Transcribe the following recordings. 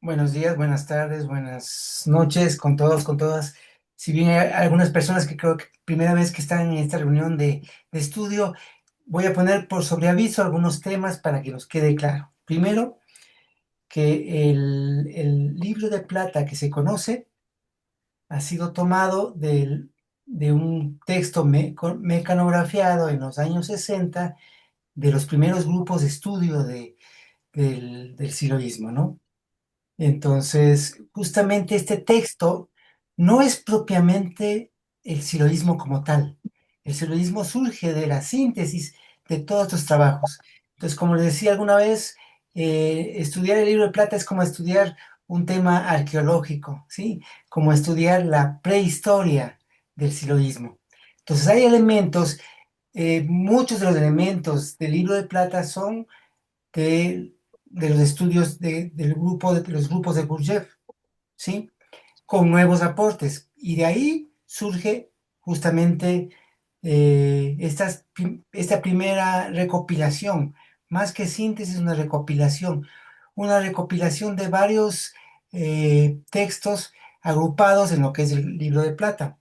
Buenos días, buenas tardes, buenas noches con todos, con todas. Si bien hay algunas personas que creo que primera vez que están en esta reunión de estudio, voy a poner por sobreaviso algunos temas para que nos quede claro. Primero, que el libro de plata que se conoce ha sido tomado de un texto mecanografiado en los años 60 de los primeros grupos de estudio del silogismo, ¿no? Entonces, justamente este texto no es propiamente el silogismo como tal. El silogismo surge de la síntesis de todos estos trabajos. Entonces, como les decía alguna vez, estudiar el libro de plata es como estudiar un tema arqueológico, ¿sí? Como estudiar la prehistoria del silogismo. Entonces, hay elementos, muchos de los elementos del libro de plata son de, de los estudios de los grupos de Gurdjieff, ¿sí? Con nuevos aportes. Y de ahí surge justamente esta primera recopilación, más que síntesis, una recopilación de varios textos agrupados en lo que es el libro de plata.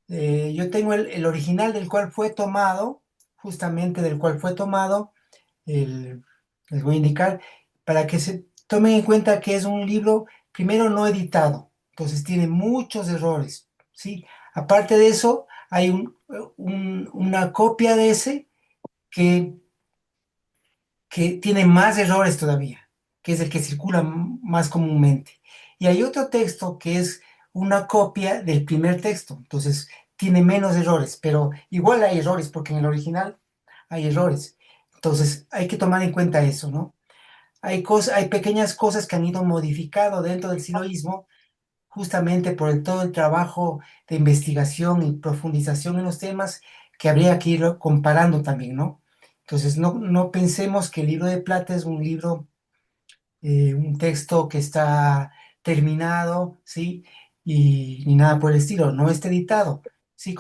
Yo tengo el original del cual fue tomado, justamente del cual fue tomado el- les voy a indicar, para que se tomen en cuenta que es un libro, primero, no editado, entonces tiene muchos errores, ¿sí? Aparte de eso, hay una copia de ese que, que tiene más errores todavía, que es el que circula más comúnmente. Y hay otro texto que es una copia del primer texto, entonces tiene menos errores, pero igual hay errores, porque en el original hay errores. Entonces hay que tomar en cuenta eso, ¿no? Hay pequeñas cosas que han ido modificado dentro del siloísmo, justamente por todo el trabajo de investigación y profundización en los temas que habría que ir comparando también, ¿no? Entonces, no pensemos que el libro de plata es un libro, un texto que está terminado, ¿sí? Y ni nada por el estilo, no está editado, ¿sí?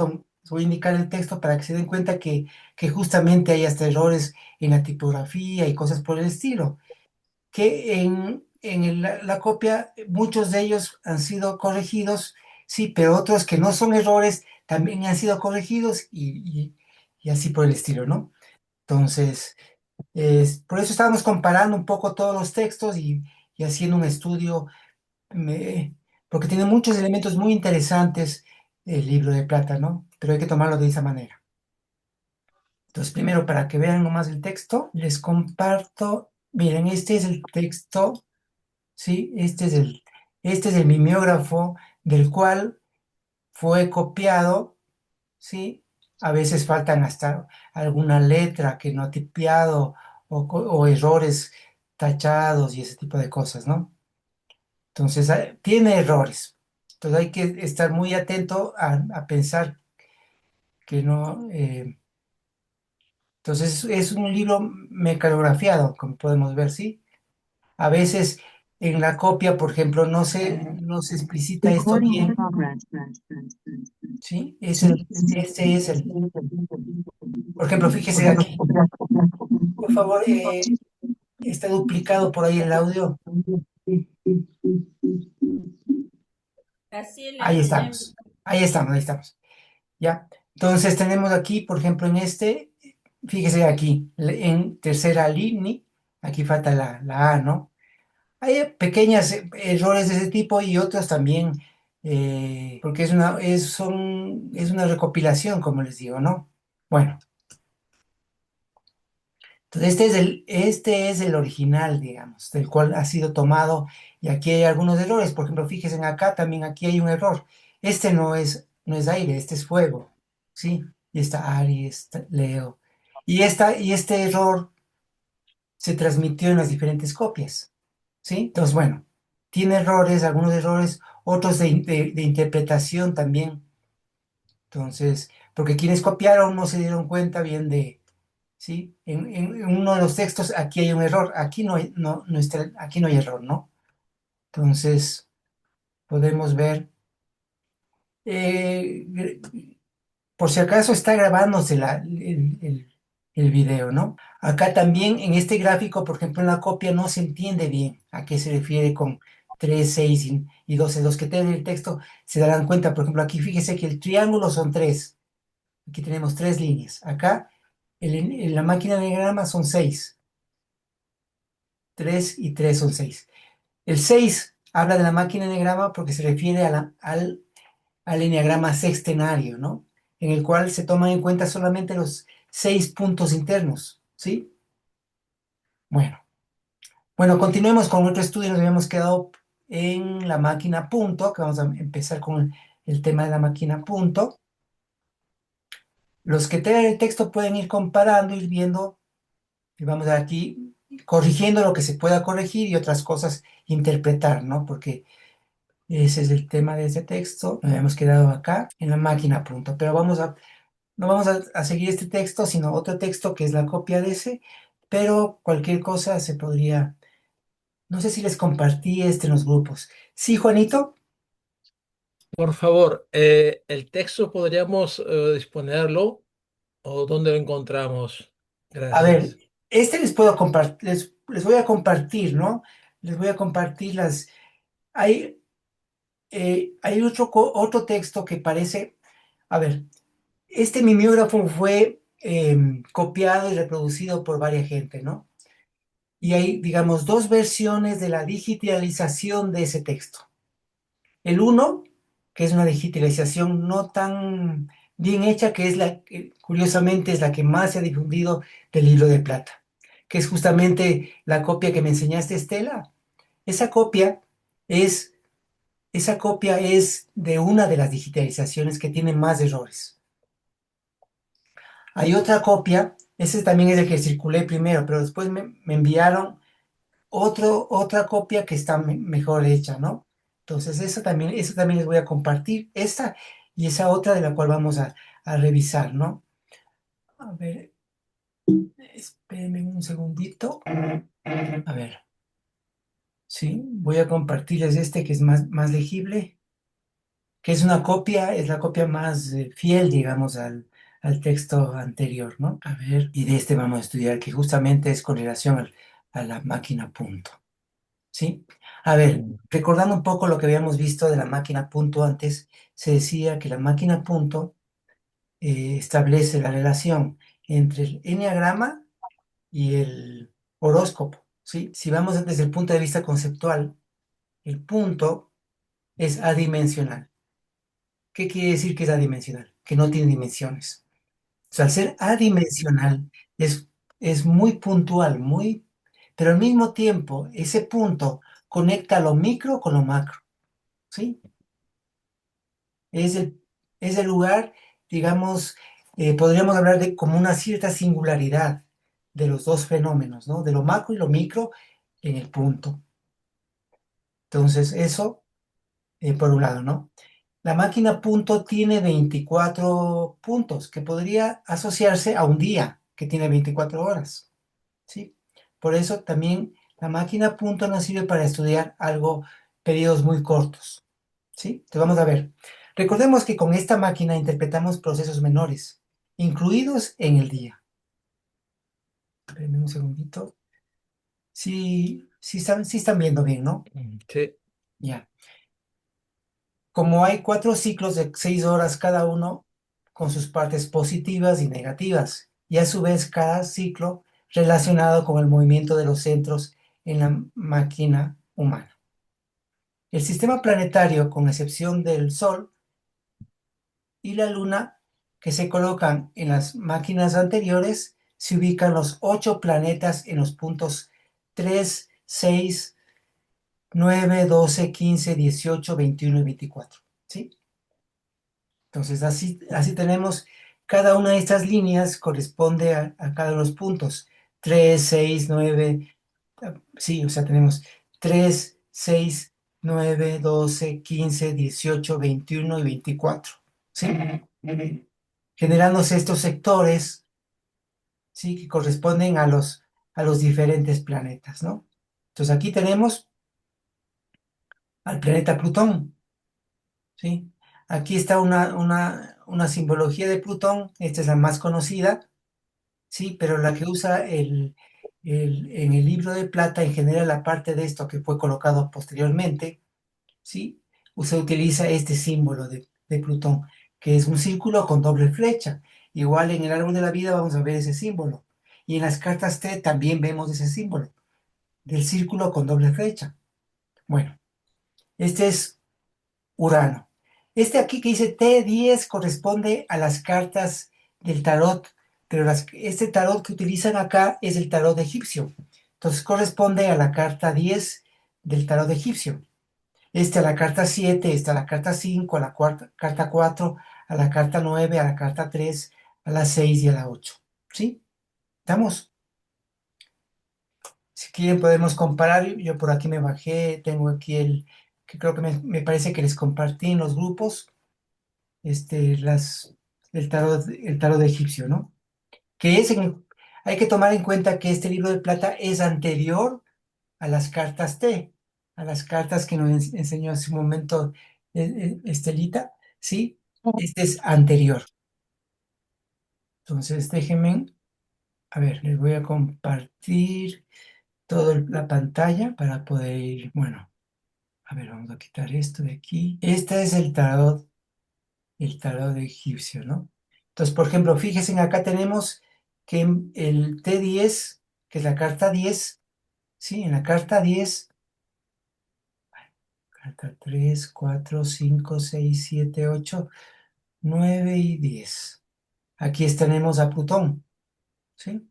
Voy a indicar el texto para que se den cuenta que justamente hay hasta errores en la tipografía y cosas por el estilo que la copia, muchos de ellos han sido corregidos, sí, pero otros que no son errores también han sido corregidos y así por el estilo, ¿no? Entonces, por eso estábamos comparando un poco todos los textos y haciendo un estudio, porque tiene muchos elementos muy interesantes el libro de plata, ¿no? Pero hay que tomarlo de esa manera. Entonces, primero, para que vean nomás el texto, les comparto, miren, este es el texto. Sí, este es el mimeógrafo del cual fue copiado, ¿sí? A veces faltan hasta alguna letra que no ha tipiado o errores tachados y ese tipo de cosas, ¿no? Entonces, tiene errores. Entonces hay que estar muy atento a pensar que no. Entonces es un libro mecanografiado, como podemos ver, ¿sí? A veces en la copia, por ejemplo, no se explicita esto Recording in bien, progress. ¿sí? Este es por ejemplo, fíjese aquí, por favor, está duplicado por ahí el audio. Así Ahí la estamos, ahí estamos, ahí estamos, ¿ya? Entonces tenemos aquí, por ejemplo, en este, fíjese aquí, en tercera línea, aquí falta la A, ¿no? Hay pequeños errores de ese tipo y otros también, porque es una recopilación, como les digo, ¿no? Bueno, entonces este es el original, digamos, del cual ha sido tomado y aquí hay algunos errores. Por ejemplo, fíjense en acá, también aquí hay un error. Este no es aire, este es fuego, ¿sí? Y está Aries, está Leo. Y este error se transmitió en las diferentes copias, ¿sí? Entonces, bueno, tiene errores, algunos errores, otros de interpretación también. Entonces, porque quienes copiaron no se dieron cuenta bien ¿sí? En uno de los textos aquí hay un error, aquí no está, aquí no hay error, ¿no? Entonces, podemos ver, eh, por si acaso está grabándose el video, ¿no? Acá también en este gráfico, por ejemplo, en la copia no se entiende bien a qué se refiere con 3, 6 y 12. Los que tienen el texto se darán cuenta, por ejemplo, aquí fíjese que el triángulo son 3. Aquí tenemos 3 líneas. Acá en la máquina de diagrama son 6. 3 y 3 son 6. El 6 habla de la máquina de diagrama porque se refiere al enneagrama sextenario, ¿no? En el cual se toman en cuenta solamente los 6 puntos internos, ¿sí? Bueno, bueno, continuemos con nuestro estudio. Nos habíamos quedado en la máquina punto, que vamos a empezar con el tema de la máquina punto. Los que tengan el texto pueden ir comparando, ir viendo, y vamos aquí corrigiendo lo que se pueda corregir y otras cosas interpretar, ¿no? Porque ese es el tema de ese texto. Nos habíamos quedado acá en la máquina punto, pero no vamos a seguir este texto, sino otro texto que es la copia de ese, pero cualquier cosa se podría, no sé si les compartí en los grupos. Sí, Juanito. Por favor, el texto podríamos disponerlo o dónde lo encontramos. A ver, Gracias. les puedo compartir, les voy a compartir, ¿no? Les voy a compartir hay, hay otro texto que parece, a ver, este mimeógrafo fue copiado y reproducido por varias gente, ¿no? Y hay, digamos, dos versiones de la digitalización de ese texto. El uno, que es una digitalización no tan bien hecha, que es la que curiosamente es la que más se ha difundido del libro de plata, que es justamente la copia que me enseñaste, Estela. Esa copia es, esa copia es de una de las digitalizaciones que tiene más errores. Hay otra copia, ese también es el que circulé primero, pero después me enviaron otra copia que está mejor hecha, ¿no? Entonces, eso también les voy a compartir, esta y esa otra de la cual vamos a revisar, ¿no? A ver, espérenme un segundito. A ver, sí, voy a compartirles este que es más legible, que es una copia, es la copia más fiel, digamos, al texto anterior, ¿no? A ver, y de este vamos a estudiar, que justamente es con relación a la máquina punto. ¿Sí? A ver, Mm. recordando un poco lo que habíamos visto de la máquina punto antes, se decía que la máquina punto establece la relación entre el enneagrama y el horóscopo, ¿sí? Si vamos desde el punto de vista conceptual, el punto es adimensional. ¿Qué quiere decir que es adimensional? Que no tiene dimensiones. O sea, al ser adimensional es, es muy puntual, pero al mismo tiempo ese punto conecta lo micro con lo macro. ¿Sí? Es es el lugar, digamos, podríamos hablar de como una cierta singularidad de los dos fenómenos, ¿no? De lo macro y lo micro en el punto. Entonces, eso por un lado, ¿no? La máquina punto tiene 24 puntos, que podría asociarse a un día que tiene 24 horas, ¿sí? Por eso también la máquina punto nos sirve para estudiar algo, periodos muy cortos. ¿Sí? Entonces vamos a ver. Recordemos que con esta máquina interpretamos procesos menores, incluidos en el día. Espérenme un segundito. Sí, sí están viendo bien, ¿no? Sí. Ya. Como hay 4 ciclos de 6 horas cada uno, con sus partes positivas y negativas, y a su vez cada ciclo relacionado con el movimiento de los centros en la máquina humana. El sistema planetario, con excepción del Sol, y la Luna, que se colocan en las máquinas anteriores, se ubican los 8 planetas en los puntos 3, 6, 9, 12, 15, 18, 21 y 24. ¿Sí? Entonces, así tenemos cada una de estas líneas corresponde a cada uno de los puntos. 3, 6, 9, sí, o sea, tenemos 3, 6, 9, 12, 15, 18, 21 y 24. ¿Sí? Generándose estos sectores, ¿sí? Que corresponden a los diferentes planetas, ¿no? Entonces aquí tenemos al planeta Plutón, ¿sí? Aquí está una simbología de Plutón, esta es la más conocida, sí, pero la que usa en el libro de plata, en general, la parte de esto que fue colocado posteriormente, ¿sí? Se utiliza este símbolo de Plutón, que es un círculo con doble flecha. Igual en el árbol de la vida vamos a ver ese símbolo. Y en las cartas T también vemos ese símbolo, del círculo con doble flecha. Bueno, este es Urano. Este aquí que dice T10 corresponde a las cartas del tarot, pero este tarot que utilizan acá es el tarot egipcio. Entonces corresponde a la carta 10 del tarot egipcio. Este a la carta 7, esta a la carta 5, a la carta 4, a la carta 9, a la carta 3, a la 6 y a la 8. ¿Sí? ¿Estamos? Si quieren podemos comparar. Yo por aquí me bajé, tengo aquí que creo que me parece que les compartí en los grupos, el tarot egipcio, ¿no? Que hay que tomar en cuenta que este libro de plata es anterior a las cartas T, a las cartas que nos enseñó hace un momento Estelita, ¿sí? Este es anterior. Entonces, déjenme, a ver, les voy a compartir toda la pantalla para poder ir, bueno, a ver, vamos a quitar esto de aquí. Este es el tarot egipcio, ¿no? Entonces, por ejemplo, fíjense, acá tenemos que el T10, que es la carta 10, ¿sí? En la carta 10, carta 3, 4, 5, 6, 7, 8, 9 y 10. Aquí tenemos a Plutón, ¿sí?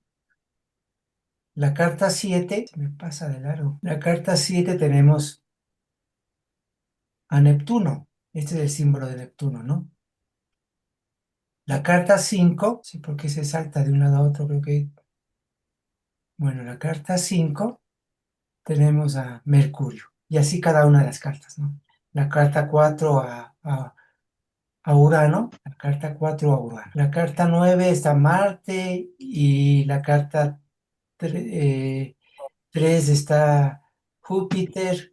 La carta 7, se me pasa de largo. La carta 7 tenemos a Neptuno. Este es el símbolo de Neptuno, ¿no? La carta 5, sí, porque se salta de un lado a otro, creo que. Bueno, la carta 5 tenemos a Mercurio. Y así cada una de las cartas, ¿no? La carta 4 a Urano, la carta 4 a Urano. La carta 9 está Marte y la carta 3 está Júpiter,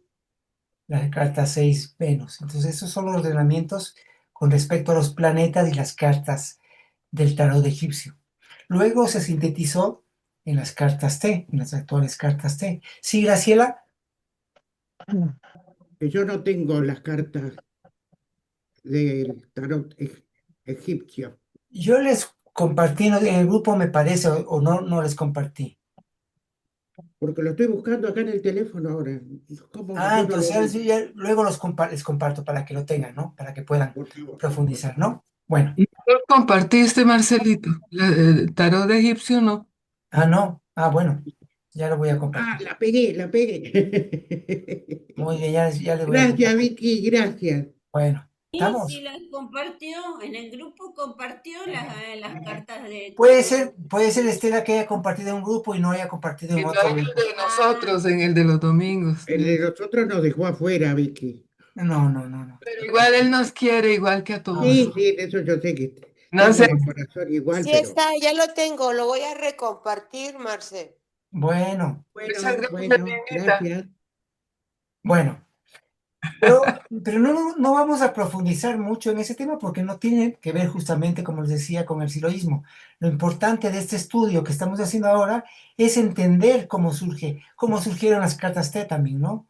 la carta 6 Venus. Entonces, esos son los ordenamientos con respecto a los planetas y las cartas del tarot egipcio. Luego se sintetizó en las cartas T, en las actuales cartas T. Sí, Graciela, Que yo no tengo las cartas del tarot egipcio, yo les compartí en el grupo, me parece, o no, no les compartí. porque lo estoy buscando acá en el teléfono ahora. ¿Cómo Ah, yo no lo entonces veo? luego les comparto para que lo tengan, ¿no? Para que puedan Por favor, por profundizar, favor. ¿no? Bueno, ¿Y tú lo compartiste, Marcelito? El tarot de egipcio no. no, bueno, ya lo voy a Ah, compartir. la pegué, la pegué. Muy bien, ya les voy a Gracias, compartir. Vicky, gracias. Bueno, Y si ¿estamos? las compartió en el grupo, compartió las cartas de tarot. Puede ser Estela que haya compartido en un grupo y no haya compartido en Y no otro en el grupo. de Ah, nosotros, en el de los domingos. El de nosotros nos dejó afuera, Vicky. No, no, no, no. Pero igual él nos quiere, igual que a Ah, bueno. Sí, todos. sí, en eso yo sé que No sé, estamos de corazón igual, Sí pero está, ya lo tengo, lo voy a recompartir, Marce. Bueno, muchas bueno, gracias, bueno, Linita. gracias. bueno. Pero no vamos a profundizar mucho en ese tema porque no tiene que ver justamente, como les decía, con el siloísmo. Lo importante de este estudio que estamos haciendo ahora es entender cómo surgieron las cartas T también, ¿no?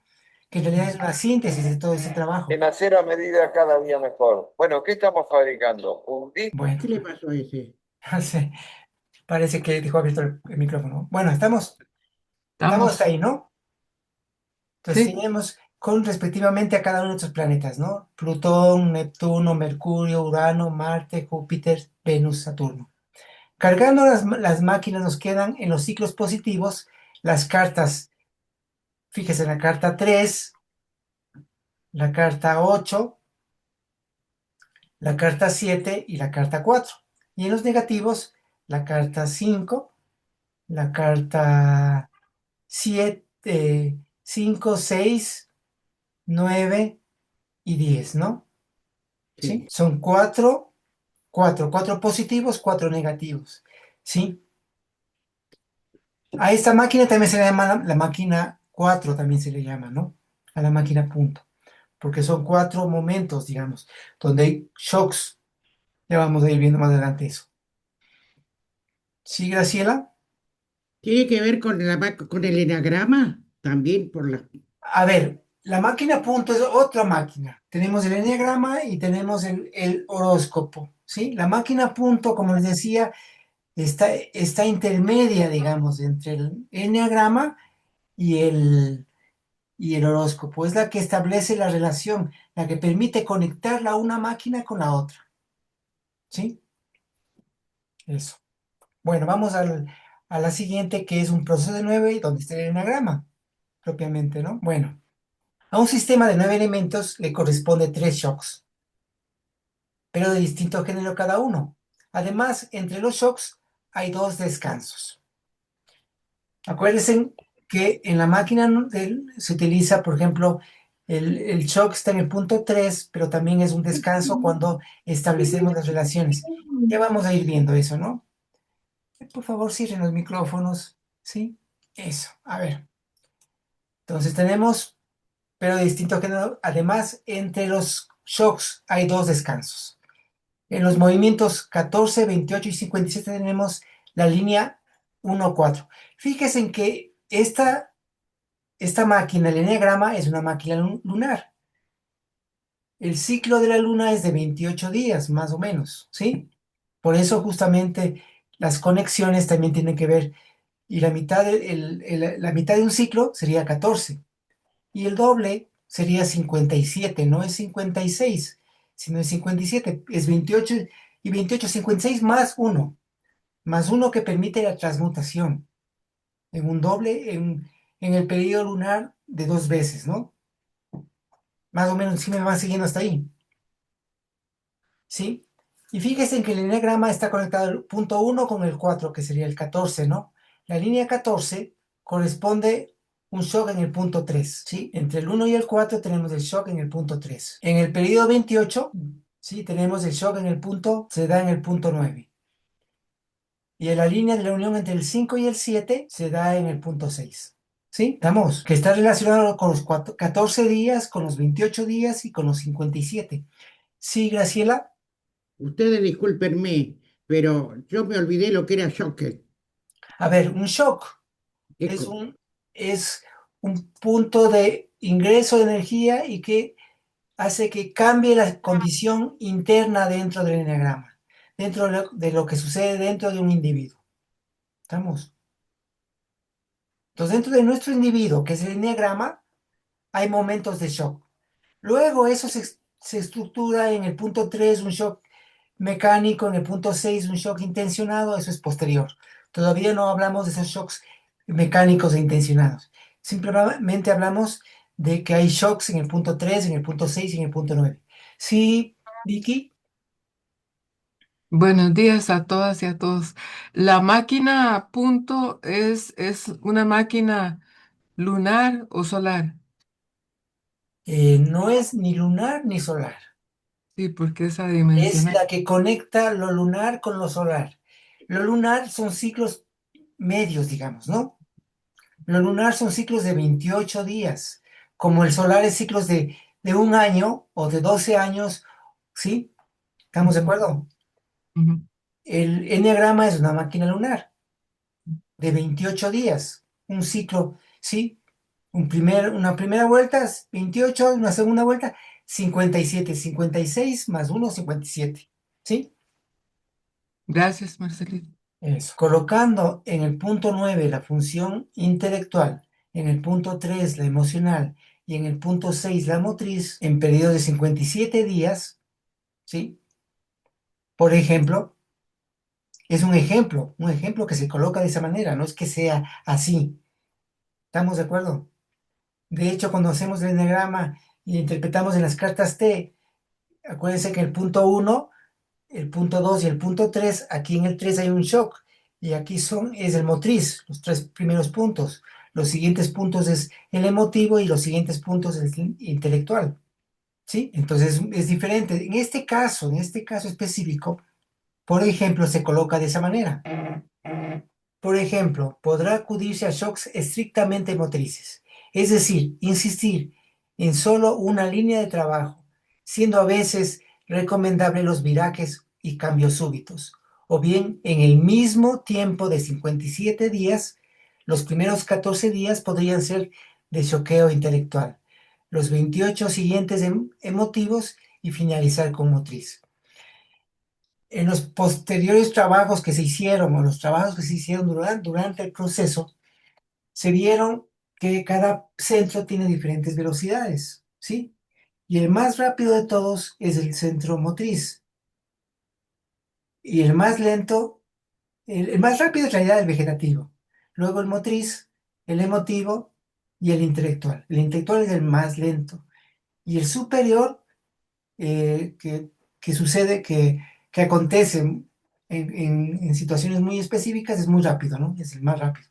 Que en realidad es una síntesis de todo ese trabajo. En hacer a medida cada día mejor. Bueno, ¿qué estamos fabricando? ¿Un disco? Bueno, ¿Qué le pasó a ese? no sé, parece que dejó abierto el micrófono. Bueno, estamos Estamos, ahí, ¿no? Entonces sí. tenemos con respectivamente a cada uno de estos planetas, ¿no? Plutón, Neptuno, Mercurio, Urano, Marte, Júpiter, Venus, Saturno. Cargando las máquinas nos quedan en los ciclos positivos las cartas, fíjese en la carta 3, la carta 8, la carta 7 y la carta 4. Y en los negativos, la carta 5, la carta 7, 5, 6, 9 y 10, ¿no? ¿Sí? Sí, Son cuatro positivos, cuatro negativos, ¿sí? A esta máquina también se le llama la máquina 4, también se le llama, ¿no? A la máquina punto, porque son cuatro momentos, digamos, donde hay shocks. Ya vamos a ir viendo más adelante eso. ¿Sí, Graciela? ¿Tiene que ver con con el enagrama? También por la... A ver, la máquina punto es otra máquina. Tenemos el enneagrama y tenemos el horóscopo, ¿sí? La máquina punto, como les decía, está intermedia, digamos, entre el enneagrama y el horóscopo. Es la que establece la relación, la que permite conectarla una máquina con la otra, ¿sí? Eso. Bueno, vamos a la siguiente, que es un proceso de 9, donde está el enneagrama, propiamente, ¿no? Bueno, a un sistema de 9 elementos le corresponde 3 shocks, pero de distinto género cada uno. Además, entre los shocks hay 2 descansos. Acuérdense que en la máquina se utiliza, por ejemplo, el shock está en el punto 3, pero también es un descanso cuando establecemos las relaciones. Ya vamos a ir viendo eso, ¿no? Por favor, cierren los micrófonos, ¿sí? Eso, a ver. Entonces tenemos, pero de distinto género. Además, entre los shocks hay 2 descansos. En los movimientos 14, 28 y 57 tenemos la línea 1, 4. Fíjense en que esta máquina, el enneagrama, es una máquina lunar. El ciclo de la luna es de 28 días, más o menos, ¿sí? Por eso justamente las conexiones también tienen que ver, y la mitad la mitad de un ciclo sería 14, y el doble sería 57, no es 56, sino es 57, es 28, y 28, 56 más uno que permite la transmutación en un doble, en el periodo lunar de 2 veces, ¿no? Más o menos, si me van siguiendo hasta ahí, ¿sí? Y fíjense en que el enneagrama está conectado el punto 1 con el 4, que sería el 14, ¿no? La línea 14 corresponde un shock en el punto 3, ¿sí? Entre el 1 y el 4 tenemos el shock en el punto 3. En el periodo 28, ¿sí? Tenemos el shock en el punto, se da en el punto 9. Y en la línea de la unión entre el 5 y el 7 se da en el punto 6. ¿Sí? Estamos, que está relacionado con los 14 días, con los 28 días y con los 57. Sí, Graciela. Ustedes discúlpenme, pero yo me olvidé lo que era shocker. A ver, un shock es Eco. un punto de ingreso de energía y que hace que cambie la condición interna dentro del enneagrama, dentro de lo que sucede dentro de un individuo. ¿Estamos? Entonces, dentro de nuestro individuo, que es el enneagrama, hay momentos de shock. Luego eso se estructura en el punto 3, un shock mecánico, en el punto 6, un shock intencionado, eso es posterior. Todavía no hablamos de esos shocks mecánicos e intencionados. Simplemente hablamos de que hay shocks en el punto 3, en el punto 6 y en el punto 9. Sí, Vicky. Buenos días a todas y a todos. ¿La máquina punto es una máquina lunar o solar? No es ni lunar ni solar. Sí, porque esa Es dimensional. la que conecta lo lunar con lo solar. Lo lunar son ciclos medios, digamos, ¿no? Lo lunar son ciclos de 28 días, como el solar es ciclos de un año o de 12 años, ¿sí? ¿Estamos de Ujú, acuerdo? ujú. El enneagrama es una máquina lunar de 28 días, un ciclo, ¿sí? Una primera vuelta es 28, una segunda vuelta 57, 56 más 1, 57, ¿sí? Gracias, Marcelito. Eso. Colocando en el punto 9 la función intelectual, en el punto 3 la emocional y en el punto 6 la motriz, en periodos de 57 días, ¿sí? Por ejemplo, es un ejemplo que se coloca de esa manera, no es que sea así. ¿Estamos de acuerdo? De hecho, cuando hacemos el enneagrama y interpretamos en las cartas T, acuérdense que el punto 1, el punto 2 y el punto 3, aquí en el 3 hay un shock y aquí es el motriz, los 3 primeros puntos. Los siguientes puntos es el emotivo y los siguientes puntos es el intelectual, ¿sí? Entonces es diferente. En este caso específico, por ejemplo, se coloca de esa manera. Por ejemplo, podrá acudirse a shocks estrictamente motrices, es decir, insistir en solo una línea de trabajo, siendo a veces recomendable los virajes y cambios súbitos, o bien en el mismo tiempo de 57 días, los primeros 14 días podrían ser de choqueo intelectual, los 28 siguientes emotivos y finalizar con motriz. En los posteriores trabajos que se hicieron, o los trabajos que se hicieron durante el proceso, se vieron que cada centro tiene diferentes velocidades, ¿sí? Y el más rápido de todos es el centro motriz. Y el más lento, el más rápido en realidad el vegetativo. Luego el motriz, el emotivo y el intelectual. El intelectual es el más lento. Y el superior, que sucede, que acontece en situaciones muy específicas, es muy rápido, ¿no? Es el más rápido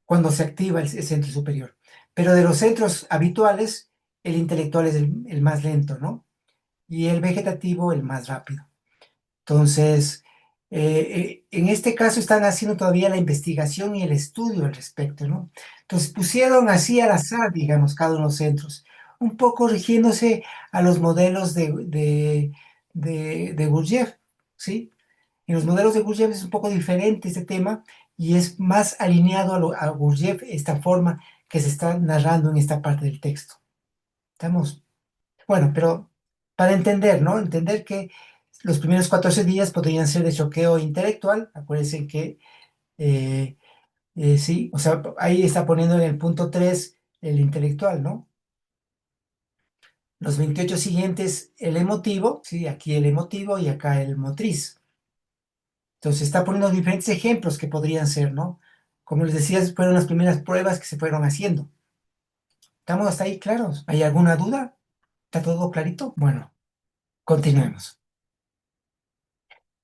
cuando se activa el centro superior. Pero de los centros habituales, el intelectual es el más lento, ¿no? Y el vegetativo el más rápido. Entonces, en este caso están haciendo todavía la investigación y el estudio al respecto, ¿no? Entonces pusieron así al azar, digamos, cada uno de los centros, un poco rigiéndose a los modelos de Gurdjieff, ¿sí? En los modelos de Gurdjieff es un poco diferente este tema y es más alineado a Gurdjieff esta forma que se está narrando en esta parte del texto. ¿Estamos? Bueno, pero para entender, ¿no? Entender que los primeros 14 días podrían ser de choqueo intelectual. Acuérdense que, sí, o sea, ahí está poniendo en el punto 3 el intelectual, ¿no? Los 28 siguientes, el emotivo, sí, aquí el emotivo y acá el motriz. Entonces está poniendo diferentes ejemplos que podrían ser, ¿no? Como les decía, fueron las primeras pruebas que se fueron haciendo. ¿Estamos hasta ahí claros? ¿Hay alguna duda? ¿Está todo clarito? Bueno, continuemos.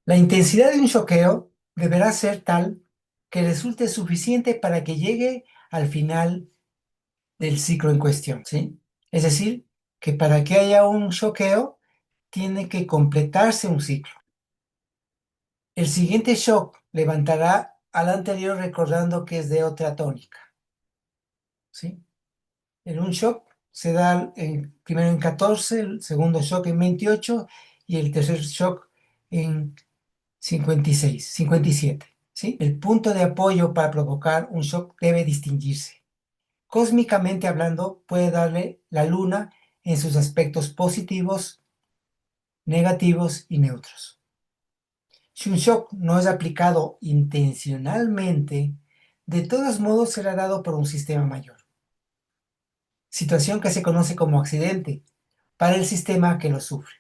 La intensidad de un choqueo deberá ser tal que resulte suficiente para que llegue al final del ciclo en cuestión, ¿sí? Es decir, que para que haya un choqueo, tiene que completarse un ciclo. El siguiente shock levantará al anterior recordando que es de otra tónica, ¿sí? En un shock se da primero en 14, el segundo shock en 28 y el tercer shock en 56, 57, ¿sí? El punto de apoyo para provocar un shock debe distinguirse. Cósmicamente hablando, puede darle la luna en sus aspectos positivos, negativos y neutros. Si un shock no es aplicado intencionalmente, de todos modos será dado por un sistema mayor. Situación que se conoce como accidente para el sistema que lo sufre,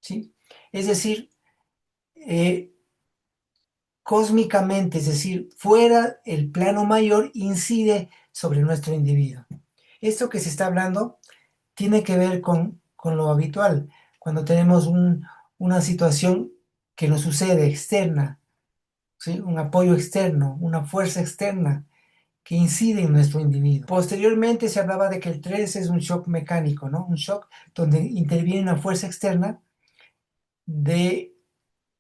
¿sí? Es decir, cósmicamente, es decir, fuera el plano mayor, incide sobre nuestro individuo. Esto que se está hablando tiene que ver con lo habitual, cuando tenemos una situación que nos sucede externa, ¿sí? Un apoyo externo, una fuerza externa que incide en nuestro individuo. Posteriormente se hablaba de que el 3 es un shock mecánico, ¿no? Un shock donde interviene una fuerza externa de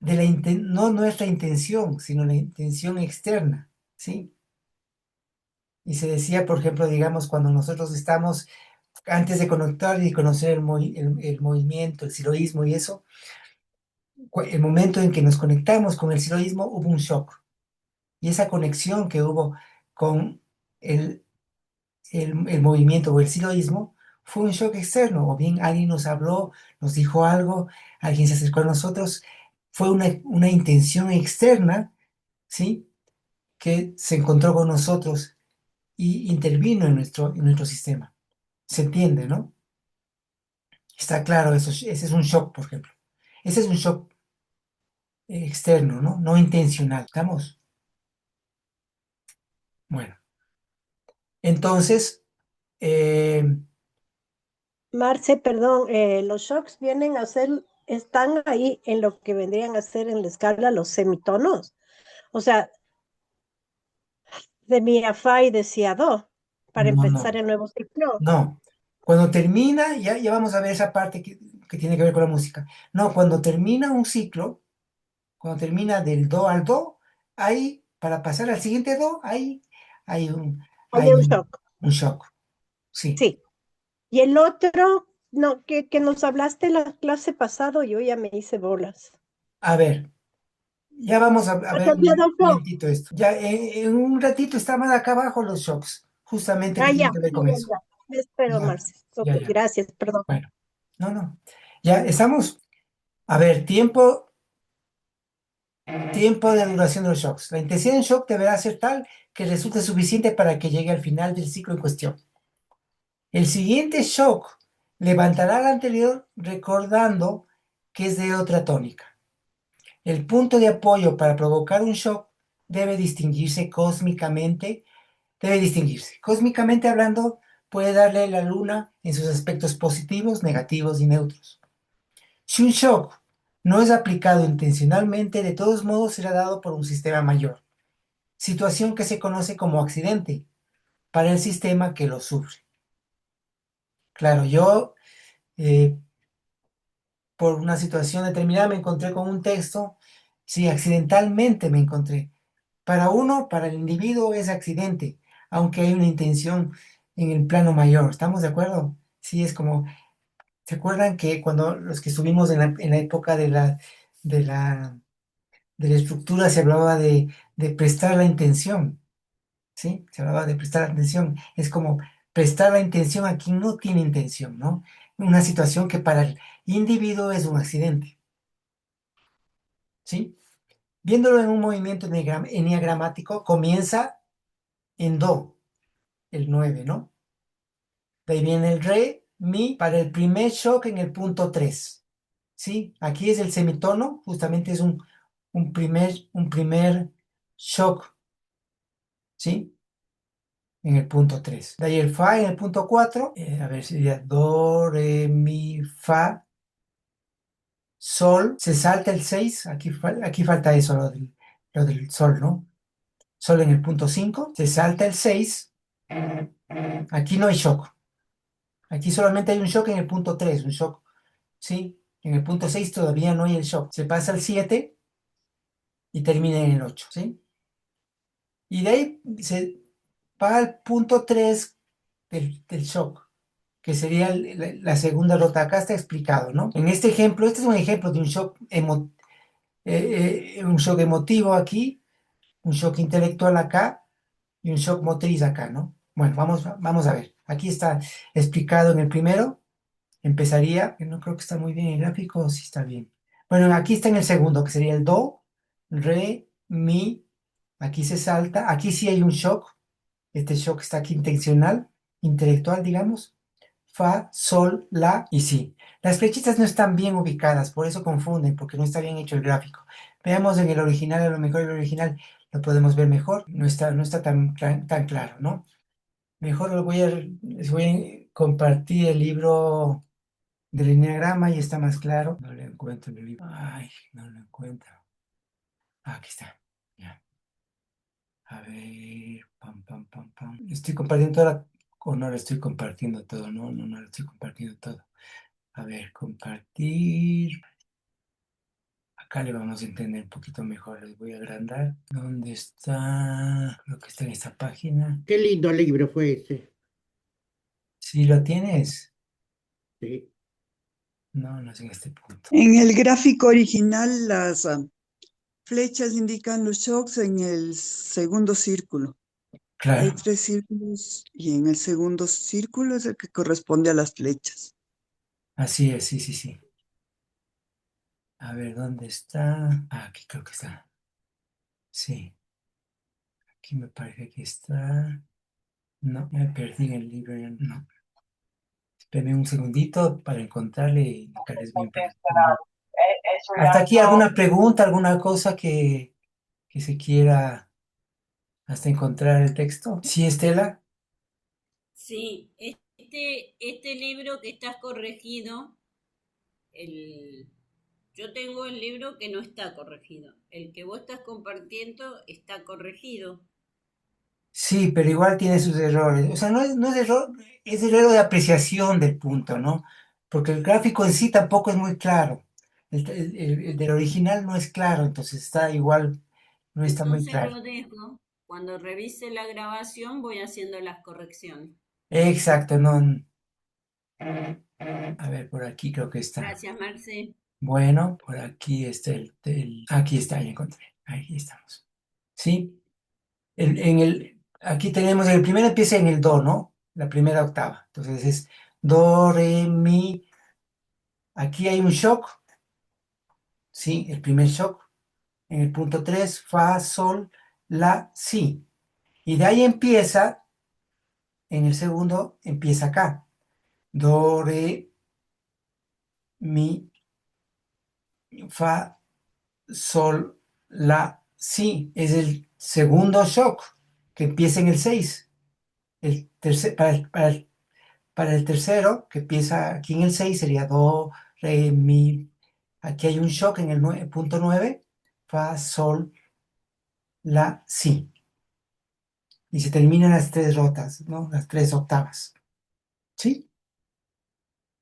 no nuestra intención, sino la intención externa, ¿sí? Y se decía, por ejemplo, digamos, cuando nosotros estamos, antes de conectar y conocer el movimiento, el siloísmo y eso, el momento en que nos conectamos con el siloísmo hubo un shock. Y esa conexión que hubo con el movimiento o el siloísmo fue un shock externo, o bien alguien nos habló, nos dijo algo, alguien se acercó a nosotros, fue una intención externa, ¿sí? Que se encontró con nosotros y intervino en nuestro sistema. ¿Se entiende, no? Está claro, eso, ese es un shock, por ejemplo. Ese es un shock externo, ¿no? No intencional. ¿Estamos? Bueno. Entonces, Marce, perdón, los shocks vienen a ser, están ahí en lo que vendrían a ser en la escala los semitonos. O sea, de mi a fa y de si a do, para no, empezar no, el nuevo ciclo. no. Cuando termina, ya vamos a ver esa parte que tiene que ver con la música. No, cuando termina un ciclo, cuando termina del do al do, ahí, para pasar al siguiente do, ahí hay Hay hay un shock, un shock. Sí. sí. Y el otro, no, que nos hablaste la clase pasado, yo ya me hice bolas. A ver, Ya vamos a ver Entonces, un doctor. momentito esto. Ya en un ratito estaban acá abajo los shocks, justamente que Ah, tienen ya, que ver ya, con ya, eso. ya. Me espero, Ya, Marce. Ok, ya. gracias, perdón. Bueno, no. Ya estamos. A ver, tiempo de duración de los shocks. La intensidad del shock deberá ser tal que resulte suficiente para que llegue al final del ciclo en cuestión. El siguiente shock levantará al anterior recordando que es de otra tónica. El punto de apoyo para provocar un shock debe distinguirse cósmicamente. Cósmicamente hablando, puede darle la luna en sus aspectos positivos, negativos y neutros. Si un shock no es aplicado intencionalmente, de todos modos será dado por un sistema mayor, situación que se conoce como accidente para el sistema que lo sufre. Claro, yo por una situación determinada me encontré con un texto, sí, accidentalmente me encontré. Para el individuo es accidente, aunque hay una intención en el plano mayor. ¿Estamos de acuerdo? Sí, es como, ¿se acuerdan que cuando los que estuvimos en la época de la, de la estructura se hablaba de prestar la intención? ¿Sí? Se hablaba de prestar atención. Es como prestar la intención a quien no tiene intención, ¿no? Una situación que para el individuo es un accidente, ¿sí? Viéndolo en un movimiento enneagramático, comienza en Do, el 9, ¿no? De ahí viene el Re, Mi, para el primer shock en el punto 3, ¿sí? Aquí es el semitono, justamente es un primer shock, ¿sí? En el punto 3. De ahí el Fa en el punto 4, a ver, sería Do, Re, Mi, Fa, Sol, se salta el 6, aquí falta eso, lo del Sol, ¿no? Sol en el punto 5, se salta el 6, aquí no hay shock, aquí solamente hay un shock en el punto 3, un shock, ¿sí? En el punto 6 todavía no hay el shock, se pasa al 7 y termina en el 8, ¿sí? Y de ahí se va al punto 3 del shock, que sería la segunda rota. Acá está explicado, ¿no? En este ejemplo, este es un ejemplo de un shock, un shock emotivo aquí, un shock intelectual acá y un shock motriz acá, ¿no? Bueno, vamos a ver. Aquí está explicado en el primero. Empezaría, que no creo que está muy bien el gráfico, o sí está bien. Bueno, aquí está en el segundo, que sería el Do, Re, Mi. Aquí se salta. Aquí sí hay un shock. Este shock está aquí intencional, intelectual, digamos. Fa, Sol, La y Si. Las flechitas no están bien ubicadas, por eso confunden, porque no está bien hecho el gráfico. Veamos en el original, a lo mejor el original lo podemos ver mejor. No está tan claro, ¿no? Mejor les voy a compartir el libro del enneagrama y está más claro. No lo encuentro en el libro. Ay, no lo encuentro. Aquí está. Ya. A ver. Pam. Estoy compartiendo toda o no lo estoy compartiendo todo. No lo estoy compartiendo todo. A ver, compartir. Acá le vamos a entender un poquito mejor. Les voy a agrandar. ¿Dónde está? Creo que está en esta página. Qué lindo libro fue ese. ¿Sí lo tienes? Sí. No es en este punto. En el gráfico original, las flechas indican los shocks en el segundo círculo. Hay Claro. 3 círculos y en el segundo círculo es el que corresponde a las flechas. Así es, sí. A ver, ¿dónde está? Aquí creo que está. Sí. Aquí me parece que está. No, me perdí en el libro. No. Espérame un segundito para encontrarle y indicarles bien. Hasta aquí, ¿alguna pregunta, alguna cosa que se quiera hasta encontrar el texto? ¿Sí, Estela? Sí, este libro que estás corregido, el, yo tengo el libro que no está corregido. El que vos estás compartiendo está corregido. Sí, pero igual tiene sus errores. O sea, no es error, es error de apreciación del punto, ¿no? Porque el gráfico en sí tampoco es muy claro. El del original no es claro, entonces está igual, no está muy Entonces claro. lo dejo. Cuando revise la grabación voy haciendo las correcciones. Exacto, no. A ver, por aquí creo que está. Gracias, Marce. Bueno, por aquí está aquí está, ya encontré. Ahí estamos. ¿Sí? Aquí tenemos, el primero empieza en el do, ¿no? La primera octava. Entonces es do, re, mi. Aquí hay un shock, ¿sí? El primer shock. En el punto 3, fa, sol, la, si. Y de ahí empieza, en el segundo, empieza acá. Do, re, mi, fa, sol, la, si. Es el segundo shock que empieza en el 6. Para el tercero, que empieza aquí en el 6, sería do, re, mi. Aquí hay un shock en el punto 9, fa, sol, la, si. Y se terminan las tres rotas, ¿no? Las tres octavas. ¿Sí?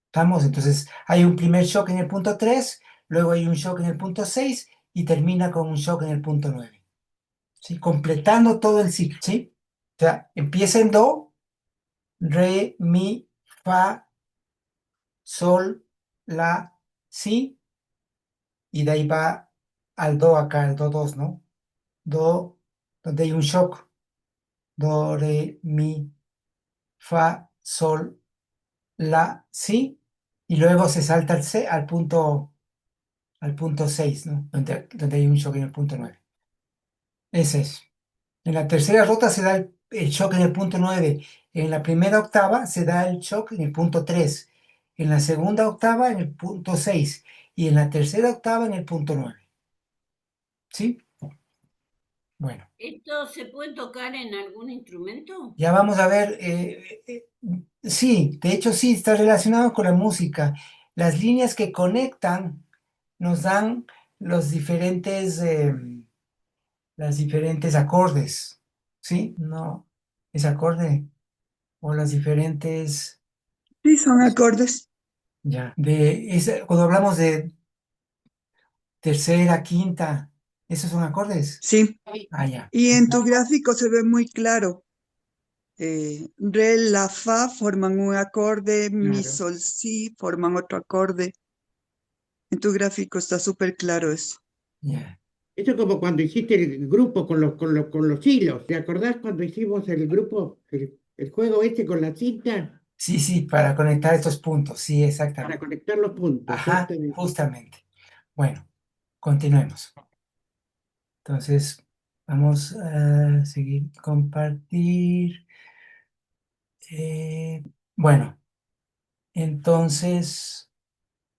¿Estamos? Entonces hay un primer shock en el punto 3, luego hay un shock en el punto 6 y termina con un shock en el punto 9. ¿Sí? Completando todo el ciclo. ¿Sí? O sea, empieza en do, re, mi, fa, sol, la, si, y de ahí va al do acá, al do 2, ¿no? Do, donde hay un shock. Do, re, mi, fa, sol, la, si, y luego se salta al punto 6, ¿no? Donde hay un shock en el punto 9. Ese es. En la tercera rota se da el shock en el punto 9. En la primera octava se da el shock en el punto 3. En la segunda octava en el punto 6. Y en la tercera octava en el punto 9. ¿Sí? Bueno, ¿Esto se puede tocar en algún instrumento? ya vamos a ver. Sí, de hecho sí, está relacionado con la música. Las líneas que conectan nos dan los diferentes, las diferentes acordes. ¿Sí? No, es acorde. O las diferentes, Sí, son acordes. ya, cuando hablamos de tercera, quinta, ¿esos son acordes? Sí. Ah, ya. Y en tu gráfico se ve muy claro. Re, la, fa forman un acorde, mi, Claro. sol, si forman otro acorde. En tu gráfico está súper claro eso. Ya. Eso es como cuando hiciste el grupo con los hilos. ¿Te acordás cuando hicimos el grupo, el juego este con la cinta Sí, sí, para conectar estos puntos, sí, para exactamente. conectar los puntos? Ajá, Justamente. justamente. Bueno, continuemos. Entonces, vamos a seguir compartir. Bueno, entonces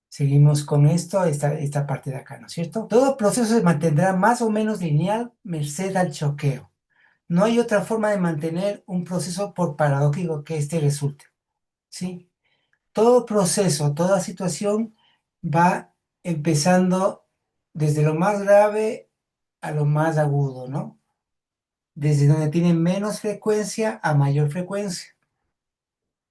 seguimos con esta parte de acá, ¿no es cierto? Todo proceso se mantendrá más o menos lineal merced al choqueo. No hay otra forma de mantener un proceso por paradójico que este resulte, ¿sí? Todo proceso, toda situación va empezando desde lo más grave a lo más agudo, ¿no? Desde donde tiene menos frecuencia a mayor frecuencia.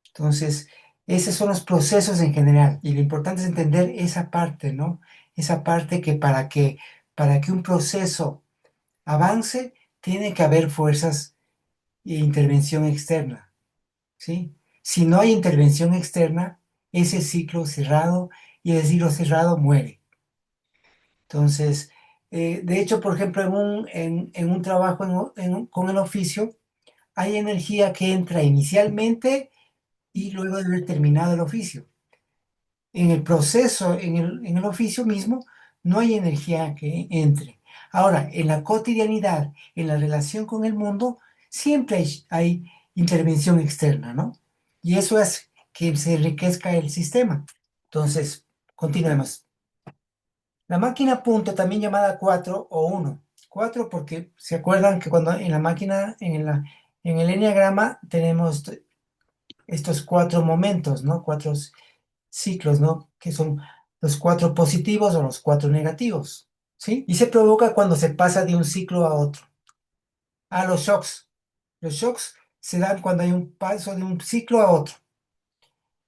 Entonces, esos son los procesos en general y lo importante es entender esa parte, ¿no? Esa parte que para que un proceso avance, tiene que haber fuerzas e intervención externa, ¿sí? Si no hay intervención externa, ese ciclo cerrado y el ciclo cerrado muere. Entonces, de hecho, por ejemplo, en un trabajo con el oficio, hay energía que entra inicialmente y luego de haber terminado el oficio. En el proceso, en el oficio mismo, no hay energía que entre. Ahora, en la cotidianidad, en la relación con el mundo, siempre hay intervención externa, ¿no? Y eso es que se enriquezca el sistema. Entonces, continuemos. La máquina punto, también llamada 4 o 1. 4 porque se acuerdan que cuando en la máquina, en el enneagrama, tenemos estos 4 momentos, ¿no? 4 ciclos, ¿no? Que son los 4 positivos o los 4 negativos, ¿sí? Y se provoca cuando se pasa de un ciclo a otro. Los shocks. Los shocks se dan cuando hay un paso de un ciclo a otro.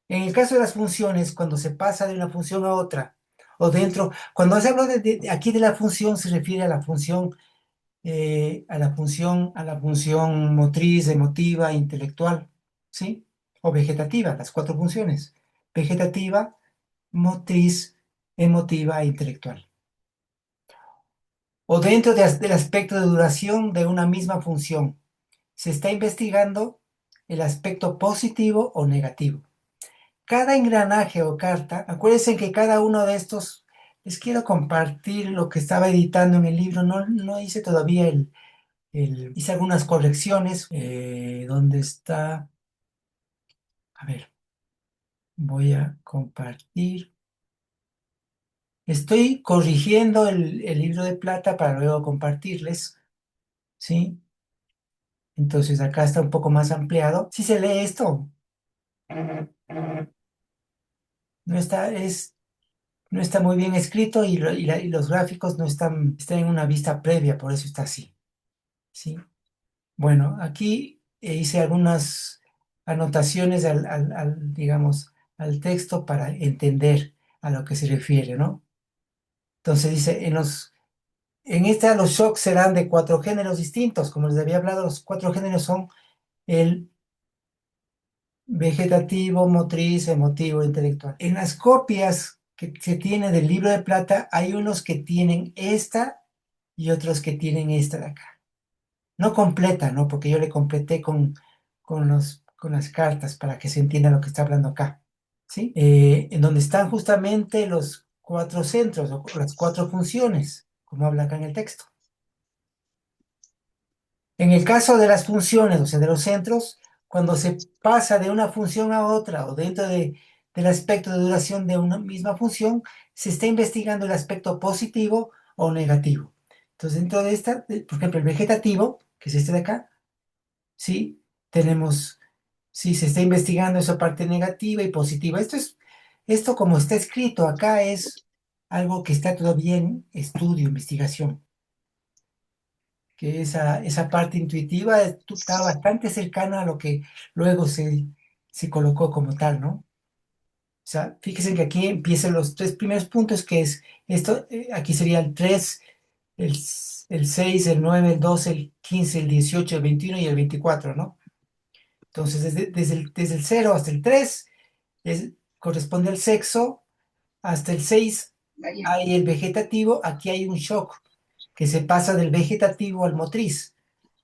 En el caso de las funciones, cuando se pasa de una función a otra, o dentro, cuando se habla aquí de la función, se refiere a la función motriz, emotiva, intelectual, ¿sí? O vegetativa, las 4 funciones. Vegetativa, motriz, emotiva e intelectual. O dentro del aspecto de duración de una misma función. Se está investigando el aspecto positivo o negativo. Cada engranaje o carta, acuérdense que cada uno de estos, les quiero compartir lo que estaba editando en el libro, no hice todavía hice algunas correcciones, ¿dónde está? A ver, voy a compartir. Estoy corrigiendo el libro de plata para luego compartirles, ¿sí? Entonces acá está un poco más ampliado. ¿Sí se lee esto? No está, no está muy bien escrito y los gráficos no están en una vista previa, por eso está así, ¿sí? Bueno, aquí hice algunas anotaciones digamos, al texto para entender a lo que se refiere, ¿no? Entonces dice, en esta los shocks serán de 4 géneros distintos. Como les había hablado, los 4 géneros son el vegetativo, motriz, emotivo, intelectual. En las copias que se tiene del libro de plata, hay unos que tienen esta y otros que tienen esta de acá. No completa, ¿no? Porque yo le completé con las cartas para que se entienda lo que está hablando acá, ¿sí? En donde están justamente los 4 centros o las 4 funciones, como habla acá en el texto. En el caso de las funciones, o sea, de los centros, cuando se pasa de una función a otra o dentro del aspecto de duración de una misma función, se está investigando el aspecto positivo o negativo. Entonces, dentro de esta, por ejemplo, el vegetativo, que es este de acá, ¿sí? Tenemos, sí, se está investigando esa parte negativa y positiva. Esto como está escrito acá es algo que está todavía en estudio, investigación, que esa parte intuitiva está bastante cercana a lo que luego se colocó como tal, ¿no? O sea, fíjense que aquí empiezan los 3 primeros puntos, que es esto, aquí sería el 3, el 6, el 9, el 12, el 15, el 18, el 21 y el 24, ¿no? Entonces, desde el 0 hasta el 3 corresponde al sexo, hasta el 6 hay el vegetativo, aquí hay un shock que se pasa del vegetativo al motriz.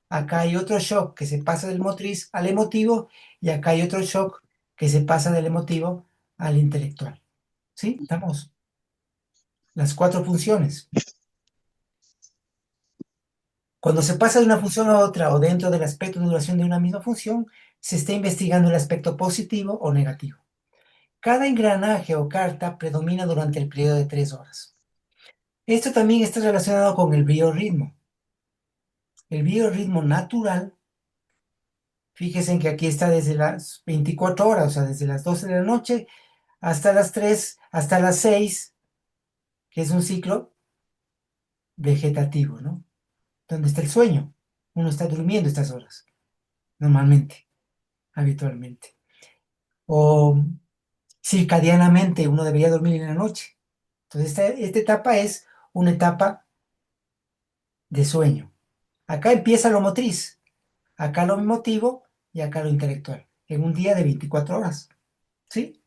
Acá hay otro shock que se pasa del motriz al emotivo y acá hay otro shock que se pasa del emotivo al intelectual. ¿Sí? Estamos. Las 4 funciones. Cuando se pasa de una función a otra o dentro del aspecto de duración de una misma función, se está investigando el aspecto positivo o negativo. Cada engranaje o carta predomina durante el periodo de 3 horas. Esto también está relacionado con el biorritmo. El biorritmo natural, fíjense en que aquí está desde las 24 horas, o sea, desde las 12 de la noche hasta las 3, hasta las 6, que es un ciclo vegetativo, ¿no? Donde está el sueño. Uno está durmiendo estas horas, normalmente, habitualmente. O circadianamente uno debería dormir en la noche. Entonces, esta etapa es una etapa de sueño. Acá empieza lo motriz, acá lo emotivo y acá lo intelectual, en un día de 24 horas, ¿sí?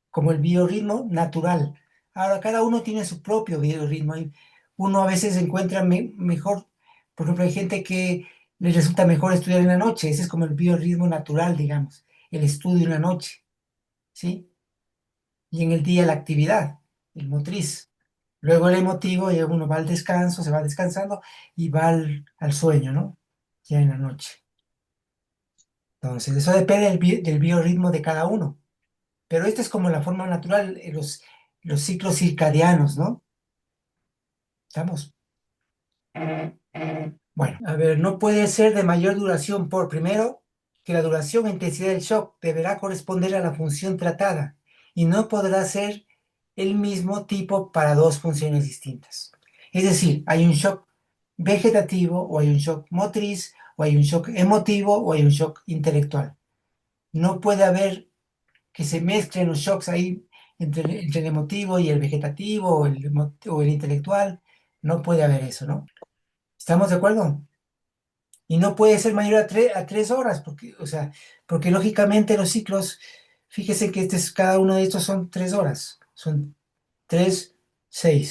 Como el biorritmo natural. Ahora, cada uno tiene su propio biorritmo. Uno a veces encuentra mejor, por ejemplo, hay gente que le resulta mejor estudiar en la noche, ese es como el biorritmo natural, digamos, el estudio en la noche, ¿sí? Y en el día la actividad, el motriz. Luego el emotivo, y uno va al descanso, se va descansando y va al sueño, ¿no? Ya en la noche. Entonces, eso depende del biorritmo de cada uno. Pero esta es como la forma natural, los ciclos circadianos, ¿no? ¿Estamos? Bueno, a ver, no puede ser de mayor duración primero, que la duración e intensidad del shock deberá corresponder a la función tratada y no podrá ser el mismo tipo para 2 funciones distintas. Es decir, hay un shock vegetativo o hay un shock motriz o hay un shock emotivo o hay un shock intelectual. No puede haber que se mezclen los shocks ahí entre el emotivo y el vegetativo o el intelectual. No puede haber eso, ¿no? ¿Estamos de acuerdo? Y no puede ser mayor a 3 horas, porque, o sea, porque lógicamente los ciclos, fíjese que cada uno de estos son 3 horas, son 3, 6.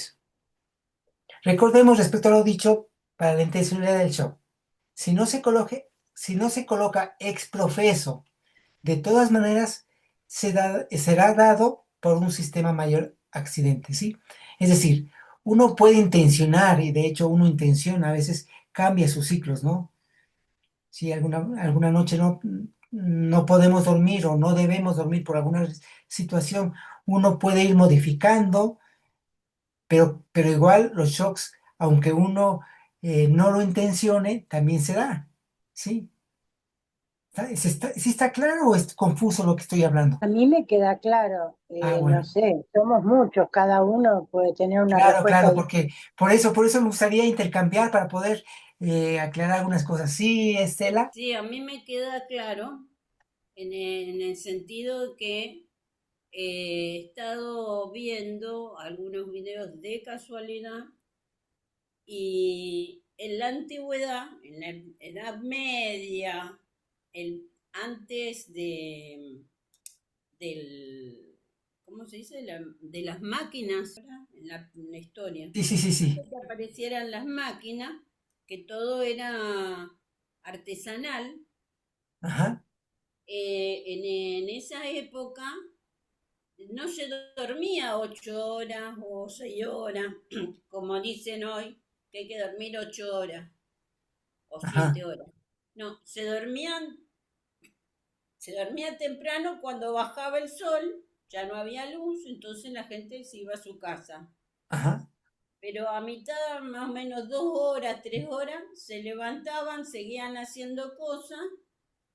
Recordemos respecto a lo dicho para la intencionalidad del shock. Si no se coloca ex profeso, de todas maneras será dado por un sistema mayor accidente, ¿sí? Es decir, uno puede intencionar, y de hecho uno intenciona, a veces cambia sus ciclos, ¿no? Si alguna noche no podemos dormir o no debemos dormir por alguna situación, uno puede ir modificando, pero igual los shocks, aunque uno no lo intencione, también se da, ¿sí? ¿Sí está claro o es confuso lo que estoy hablando? A mí me queda claro, Ah, no bueno. sé, somos muchos, cada uno puede tener una Claro, respuesta claro, distinta. porque por eso me gustaría intercambiar para poder aclarar algunas cosas. Sí, Estela. Sí, a mí me queda claro en el sentido que he estado viendo algunos videos de casualidad y en la antigüedad, en la Edad Media, antes del, ¿cómo se dice? De las máquinas, ¿verdad? En la historia. Sí, sí, sí, sí. Antes que aparecieran las máquinas, que todo era artesanal, Ajá, en esa época no se dormía 8 horas o 6 horas, como dicen hoy, que hay que dormir 8 horas o ajá, 7 horas. No, se dormía temprano cuando bajaba el sol, ya no había luz, entonces la gente se iba a su casa. ajá, Pero a mitad, más o menos 2 horas, 3 horas, se levantaban, seguían haciendo cosas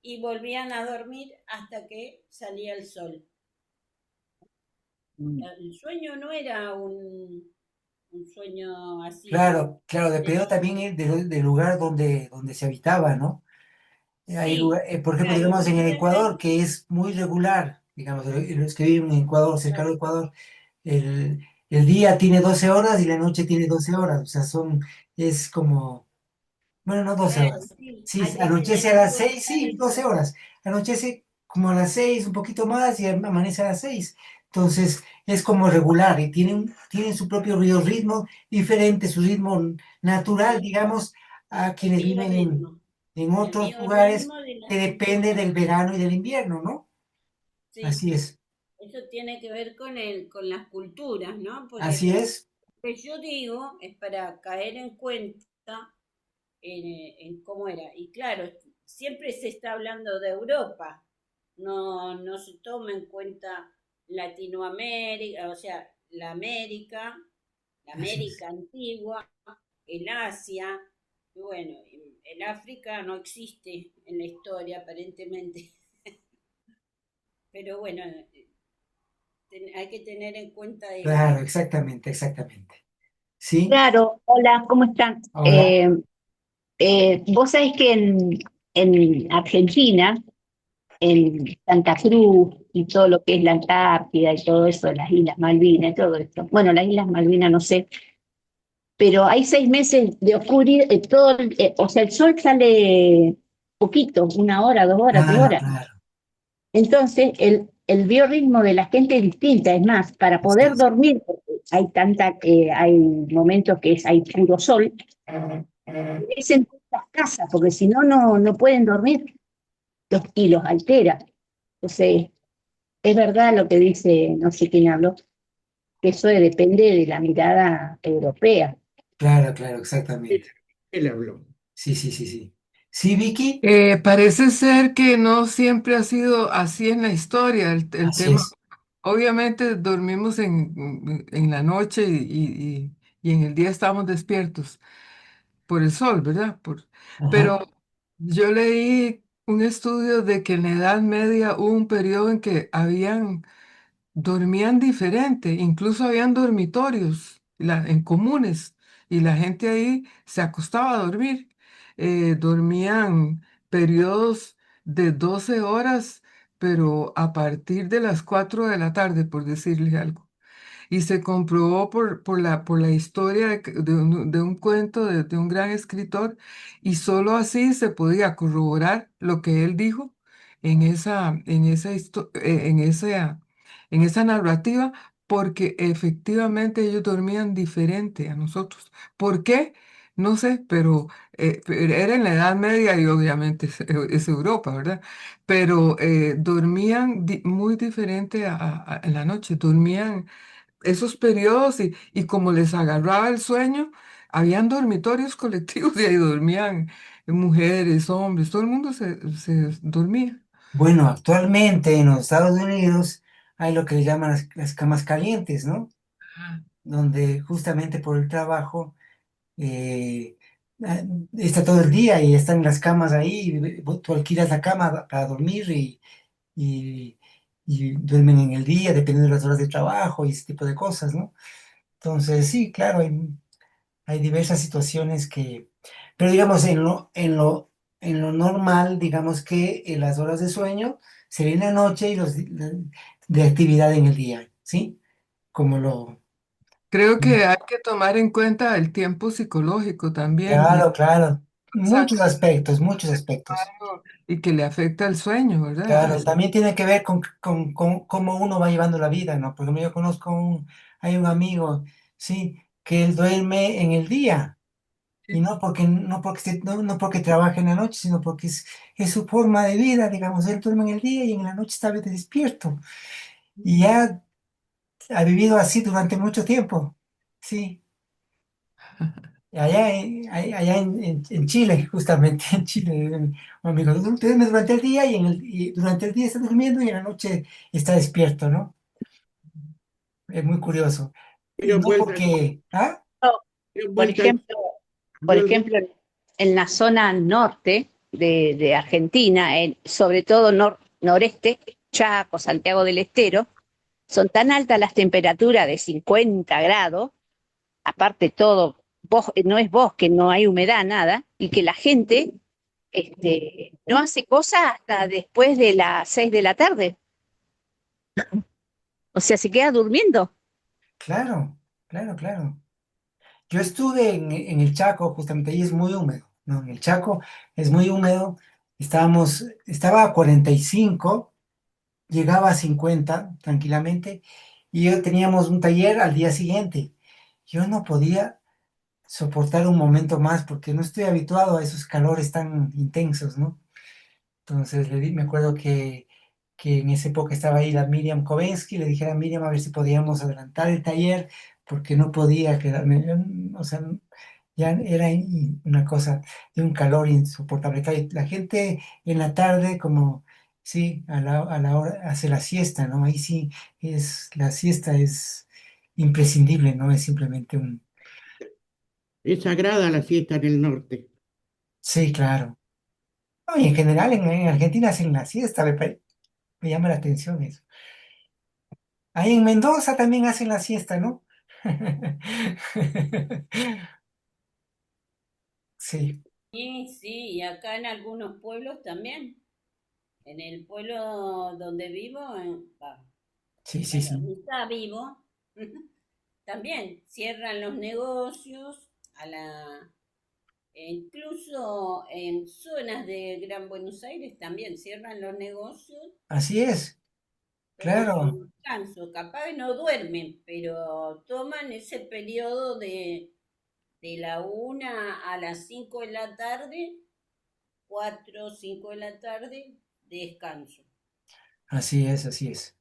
y volvían a dormir hasta que salía el sol. El sueño no era un sueño así. claro, claro, dependiendo también del lugar donde se habitaba, ¿no? Sí, Por ejemplo, claro, digamos en el puede ser. Ecuador, que es muy regular, digamos, los que viven en Ecuador, cercano al Ecuador, el día tiene 12 horas y la noche tiene 12 horas, o sea, es como, bueno, no 12 Claro, horas. sí, Sí, hay que tener anochece a en las 6, cuenta sí, 12 eso. horas. Anochece como a las 6, un poquito más, y amanece a las 6. Entonces, es como regular y tienen su propio ritmo diferente, su ritmo natural, Sí, digamos, a el quienes viven biorritmo. en El otros lugares biorritmo de que las depende del estaciones. verano y del invierno, ¿no? Sí, Así es, eso tiene que ver con las culturas, ¿no? Porque así es. lo que yo digo es para caer en cuenta en cómo era. Y claro, siempre se está hablando de Europa, no se toma en cuenta Latinoamérica, o sea, la Así es. América antigua, el Asia, y bueno, el África no existe en la historia aparentemente, pero bueno, hay que tener en cuenta eso. Claro, exactamente, exactamente. ¿Sí? Claro, hola, ¿cómo están? Hola. Vos sabés que en Argentina, en Santa Cruz y todo lo que es la Antártida y todo eso, las Islas Malvinas y todo esto. Bueno, las Islas Malvinas no sé, pero hay 6 meses de oscuridad, o sea, el sol sale poquito, 1 hora, 2 horas, tres Claro, horas. claro. Entonces, el biorritmo de la gente es distinta, es más, para Así poder es. dormir, porque hay momentos que hay puro sol, es en las casas, porque si no, no pueden dormir y los altera. Entonces, es verdad lo que dice, no sé quién habló, que eso depende de la mirada europea. Claro, claro, exactamente. Él habló. Sí, sí, sí, sí. ¿Sí, Vicky? Parece ser que no siempre ha sido así en la historia. El Así tema, es. obviamente dormimos en la noche y en el día estamos despiertos por el sol, ¿verdad? Ajá. Pero yo leí un estudio de que en la Edad Media hubo un periodo en que dormían diferente, incluso habían dormitorios en comunes y la gente ahí se acostaba a dormir. Dormían periodos de 12 horas, pero a partir de las 4 de la tarde, por decirle algo. Y se comprobó por la historia de un cuento de un gran escritor, y solo así se podía corroborar lo que él dijo en esa narrativa, porque efectivamente ellos dormían diferente a nosotros. ¿Por qué? No sé, pero era en la Edad Media y obviamente es Europa, ¿verdad? Pero dormían muy diferente en la noche, dormían esos periodos y como les agarraba el sueño, habían dormitorios colectivos y ahí dormían mujeres, hombres, todo el mundo se dormía. Bueno, actualmente en los Estados Unidos hay lo que le llaman las camas calientes, ¿no? Ah, Donde justamente por el trabajo eh, ah, está todo el día y están las camas ahí, y tú alquilas la cama para dormir y, y duermen en el día, dependiendo de las horas de trabajo y ese tipo de cosas, ¿no? Entonces, sí, claro, hay diversas situaciones que, pero digamos, en lo normal, digamos que las horas de sueño serían la noche y de actividad en el día, ¿sí? Como lo... creo que hay que tomar en cuenta el tiempo psicológico también y Claro, claro. esa Muchos aspectos, muchos aspectos. y que le afecta el sueño, ¿verdad? Claro, también tiene que ver con cómo uno va llevando la vida, ¿no? Porque yo conozco hay un amigo, sí, que él duerme en el día. Y no porque trabaje en la noche, sino porque es su forma de vida, digamos, él duerme en el día y en la noche está despierto. Y ya ha vivido así durante mucho tiempo, sí. En Chile, justamente, en Chile, un amigo, duerme durante el día y durante el día está durmiendo y en la noche está despierto, ¿no? Es muy curioso. Y Dieron no vuelta, porque, ¿ah? dieron Por vuelta, ejemplo, por dio el ejemplo, en la zona norte de Argentina, sobre todo noreste, Chaco, Santiago del Estero, son tan altas las temperaturas de 50 grados, aparte todo, no es bosque, no hay humedad, nada, y que la gente no hace cosas hasta después de las 6 de la tarde. O sea, se queda durmiendo. Claro, claro, claro. Yo estuve en el Chaco, justamente ahí es muy húmedo, ¿no? En el Chaco es muy húmedo. Estaba a 45, llegaba a 50 tranquilamente, y yo teníamos un taller al día siguiente. Yo no podía soportar un momento más porque no estoy habituado a esos calores tan intensos, ¿no? Entonces me acuerdo que en esa época estaba ahí la Miriam Kovensky, le dije a Miriam a ver si podíamos adelantar el taller porque no podía quedarme, o sea, ya era una cosa de un calor insoportable. Claro, y la gente en la tarde, como, sí, a la hora, hace la siesta, ¿no? Ahí sí, la siesta es imprescindible, ¿no? Es simplemente un... es sagrada la siesta en el norte. Sí, claro. No, y en general en Argentina hacen la siesta, me llama la atención eso. Ahí en Mendoza también hacen la siesta, ¿no? Sí, Sí, sí, y acá en algunos pueblos también. En el pueblo donde vivo, sí, sí, bueno, sí. donde está vivo, también cierran los negocios incluso en zonas de Gran Buenos Aires también cierran los negocios, Así es, toman claro, su descanso, capaz que no duermen, pero toman ese periodo de la 1 a las 5 de la tarde, 4 o 5 de la tarde, descanso. así es, así es.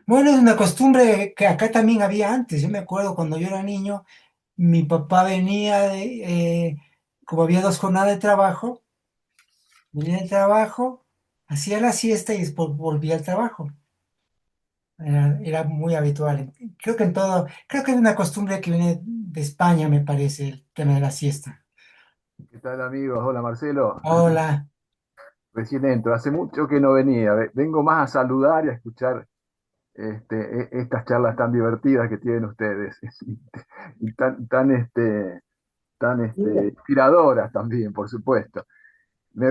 Bueno, es una costumbre que acá también había antes. Yo me acuerdo cuando yo era niño, mi papá venía como había dos jornadas de trabajo, venía del trabajo, hacía la siesta y después volvía al trabajo. Era muy habitual. Creo que es una costumbre que viene de España, me parece, el tema de la siesta. ¿Qué tal, amigos? Hola, Marcelo. Hola. Recién entro. Hace mucho que no venía. Vengo más a saludar y a escuchar estas charlas tan divertidas que tienen ustedes y tan inspiradoras también, por supuesto. Me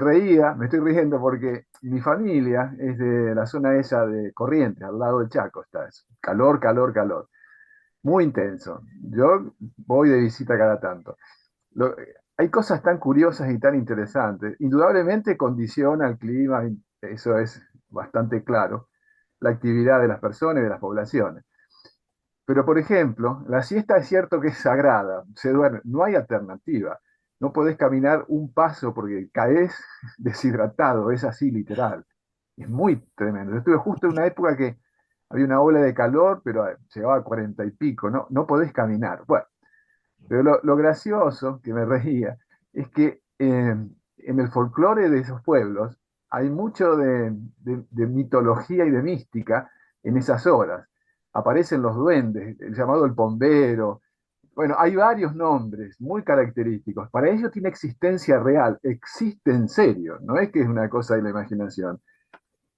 estoy riendo porque mi familia es de la zona esa de Corrientes, al lado del Chaco. Está es calor, calor, calor. Muy intenso. Yo voy de visita cada tanto. Lo- Hay cosas tan curiosas y tan interesantes. Indudablemente condiciona el clima, y eso es bastante claro, la actividad de las personas y de las poblaciones. Pero, por ejemplo, la siesta es cierto que es sagrada, se duerme, no hay alternativa. No podés caminar un paso porque caes deshidratado, es así literal. Es muy tremendo. Yo estuve justo en una época que había una ola de calor, pero llegaba a 40 y pico, no, no podés caminar. Bueno, pero lo gracioso, que me reía, es que en el folclore de esos pueblos hay mucho de mitología y de mística en esas horas. Aparecen los duendes, el llamado el pombero. Bueno, hay varios nombres muy característicos. Para ellos tiene existencia real, existe en serio, no es que es una cosa de la imaginación.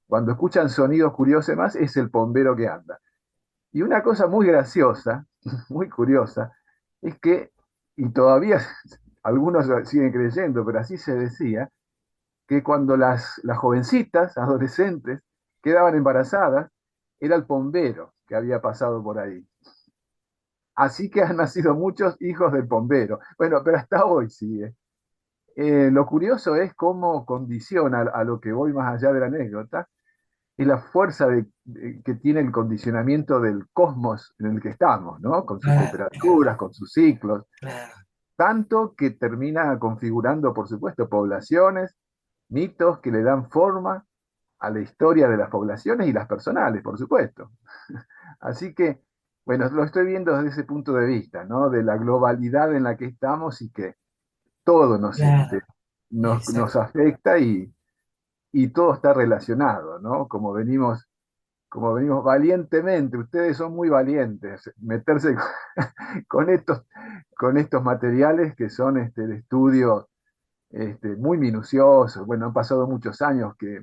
Cuando escuchan sonidos curiosos más, es el pombero que anda. Y una cosa muy graciosa, muy curiosa, es que, y todavía algunos siguen creyendo, pero así se decía, que cuando las jovencitas, adolescentes, quedaban embarazadas, era el pombero que había pasado por ahí. Así que han nacido muchos hijos del pombero. Bueno, pero hasta hoy sigue. Lo curioso es cómo condiciona a lo que voy más allá de la anécdota, es la fuerza que tiene el condicionamiento del cosmos en el que estamos, ¿no? Con sus Claro, temperaturas, con sus ciclos, claro. tanto que termina configurando, por supuesto, poblaciones, mitos que le dan forma a la historia de las poblaciones y las personales, por supuesto. Así que, bueno, lo estoy viendo desde ese punto de vista, ¿no? De la globalidad en la que estamos y que todo Claro, nos exacto. afecta y todo está relacionado, ¿no? Como venimos valientemente, ustedes son muy valientes, meterse con con estos materiales que son de estudio muy minuciosos. Bueno, han pasado muchos años que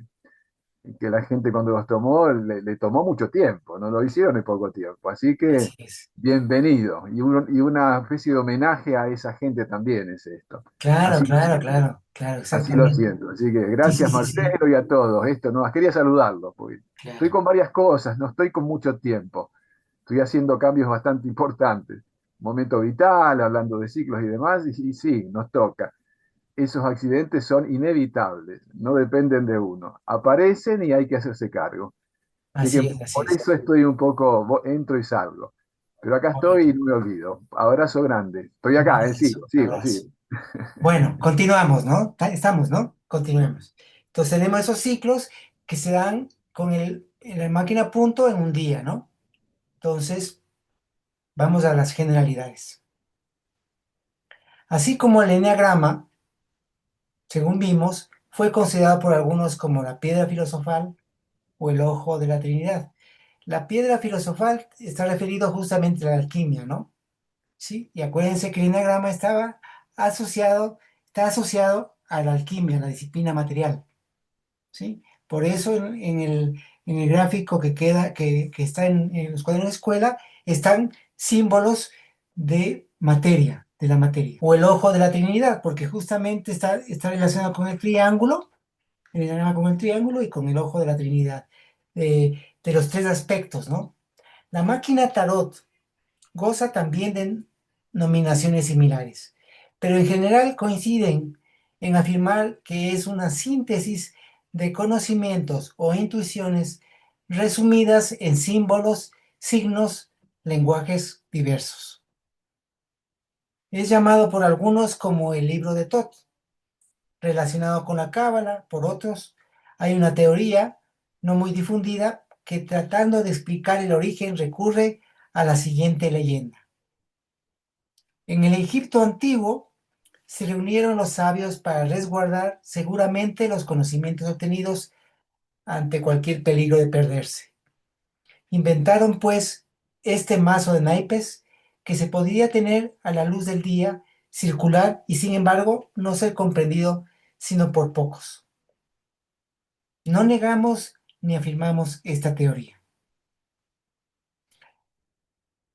la gente cuando los tomó le tomó mucho tiempo, no lo hicieron en poco tiempo. Así que Así es. bienvenido. Y una especie de homenaje a esa gente también es esto. Claro, Así lo claro, siento. claro, claro, Así lo exactamente. siento. Así que Sí, sí, gracias sí, sí, Marcelo y a todos. Esto no, quería saludarlos, porque estoy claro. con varias cosas, no estoy con mucho tiempo. Estoy haciendo cambios bastante importantes. Momento vital, hablando de ciclos y demás, y sí, nos toca. Esos accidentes son inevitables, no dependen de uno. Aparecen y hay que hacerse cargo. Así que Así es, así por es. eso estoy un poco, entro y salgo. Pero acá estoy y no me olvido. Abrazo grande. Estoy Un acá, abrazo, sigo, un sigo, abrazo. sigo. Bueno, continuamos, ¿no? Estamos, ¿no? Continuemos. Entonces tenemos esos ciclos que se dan con la máquina a punto en un día, ¿no? Entonces, vamos a las generalidades. Así como el eneagrama, según vimos, fue considerado por algunos como la piedra filosofal o el ojo de la Trinidad. La piedra filosofal está referido justamente a la alquimia, ¿no? Sí, y acuérdense que el eneagrama está asociado a la alquimia, a la disciplina material, ¿sí? Por eso en el gráfico que está en los cuadernos de escuela, están símbolos de la materia. O el ojo de la Trinidad, porque justamente está relacionado con el triángulo, el eneagrama con el triángulo y con el ojo de la Trinidad, de los tres aspectos, ¿no? La máquina tarot goza también de nominaciones similares, pero en general coinciden en afirmar que es una síntesis de conocimientos o intuiciones resumidas en símbolos, signos, lenguajes diversos. Es llamado por algunos como el libro de Tot, relacionado con la cábala, por otros. Hay una teoría no muy difundida que, tratando de explicar el origen, recurre a la siguiente leyenda. En el Egipto antiguo se reunieron los sabios para resguardar seguramente los conocimientos obtenidos ante cualquier peligro de perderse. Inventaron, pues, este mazo de naipes que se podría tener a la luz del día, circular y, sin embargo, no ser comprendido sino por pocos. No negamos ni afirmamos esta teoría.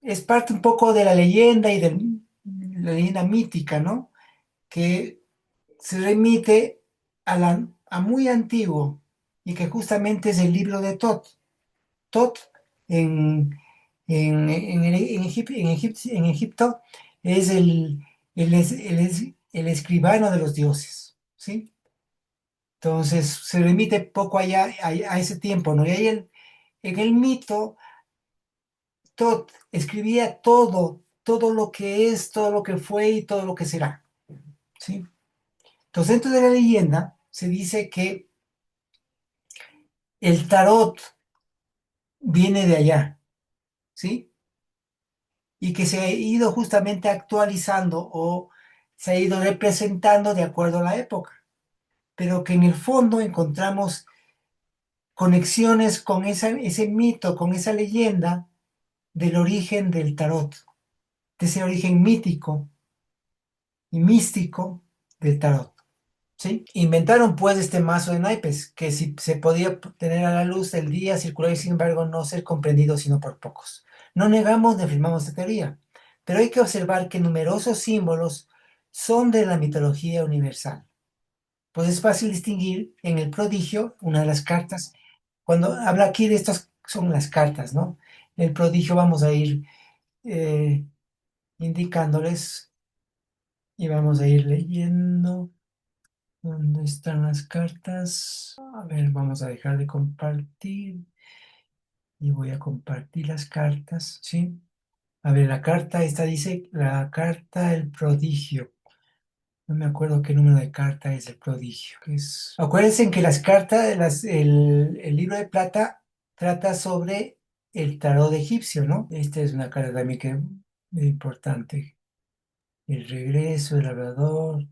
Es parte un poco de la leyenda y de la leyenda mítica, ¿no? Que se remite a muy antiguo y que justamente es el libro de Tot. Tot en, en Egipto es el escribano de los dioses, ¿sí? Entonces se remite poco allá a ese tiempo, ¿no? Y ahí en el mito Tot escribía todo lo que es, todo lo que fue y todo lo que será. ¿Sí? Entonces, dentro de la leyenda se dice que el tarot viene de allá, ¿sí? Y que se ha ido justamente actualizando o se ha ido representando de acuerdo a la época, pero que en el fondo encontramos conexiones con ese mito, con esa leyenda del origen del tarot, de ese origen mítico y místico del tarot. ¿Sí? Inventaron pues este mazo de naipes, que si se podía tener a la luz del día, circular y sin embargo no ser comprendido sino por pocos. No negamos ni afirmamos esta teoría, pero hay que observar que numerosos símbolos son de la mitología universal. Pues es fácil distinguir en el prodigio, una de las cartas, cuando habla aquí de estas son las cartas, ¿no? El prodigio vamos a ir indicándoles y vamos a ir leyendo. ¿Dónde están las cartas? A ver, vamos a dejar de compartir y voy a compartir las cartas, ¿sí? A ver, la carta esta dice, la carta del prodigio. No me acuerdo qué número de carta es el prodigio. Acuérdense que las cartas, el libro de plata trata sobre el tarot egipcio, ¿no? Esta es una carta también que es importante. El regreso, el labrador,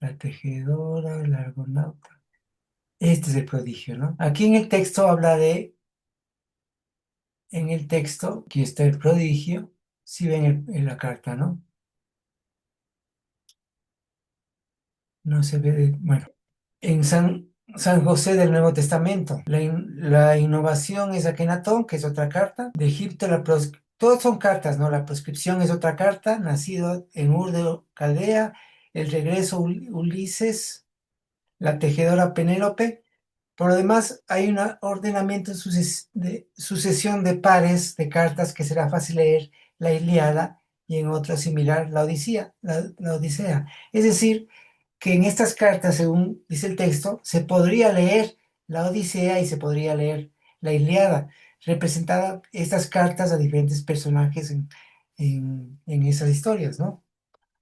la tejedora, el argonauta. Este es el prodigio, ¿no? Aquí en el texto habla en el texto, aquí está el prodigio, si ven en la carta, ¿no? No se ve, bueno, en San José del Nuevo Testamento, la innovación es Akenatón, que es otra carta, de Egipto, todas son cartas, ¿no? La proscripción es otra carta, nacido en Ur de Caldea, el regreso Ulises, la tejedora Penélope. Por lo demás, hay un ordenamiento de sucesión de pares de cartas que será fácil leer la Ilíada y en otro similar la Odisea, la Odisea. Es decir, que en estas cartas, según dice el texto, se podría leer la Odisea y se podría leer la Ilíada, representada estas cartas a diferentes personajes en esas historias, ¿no?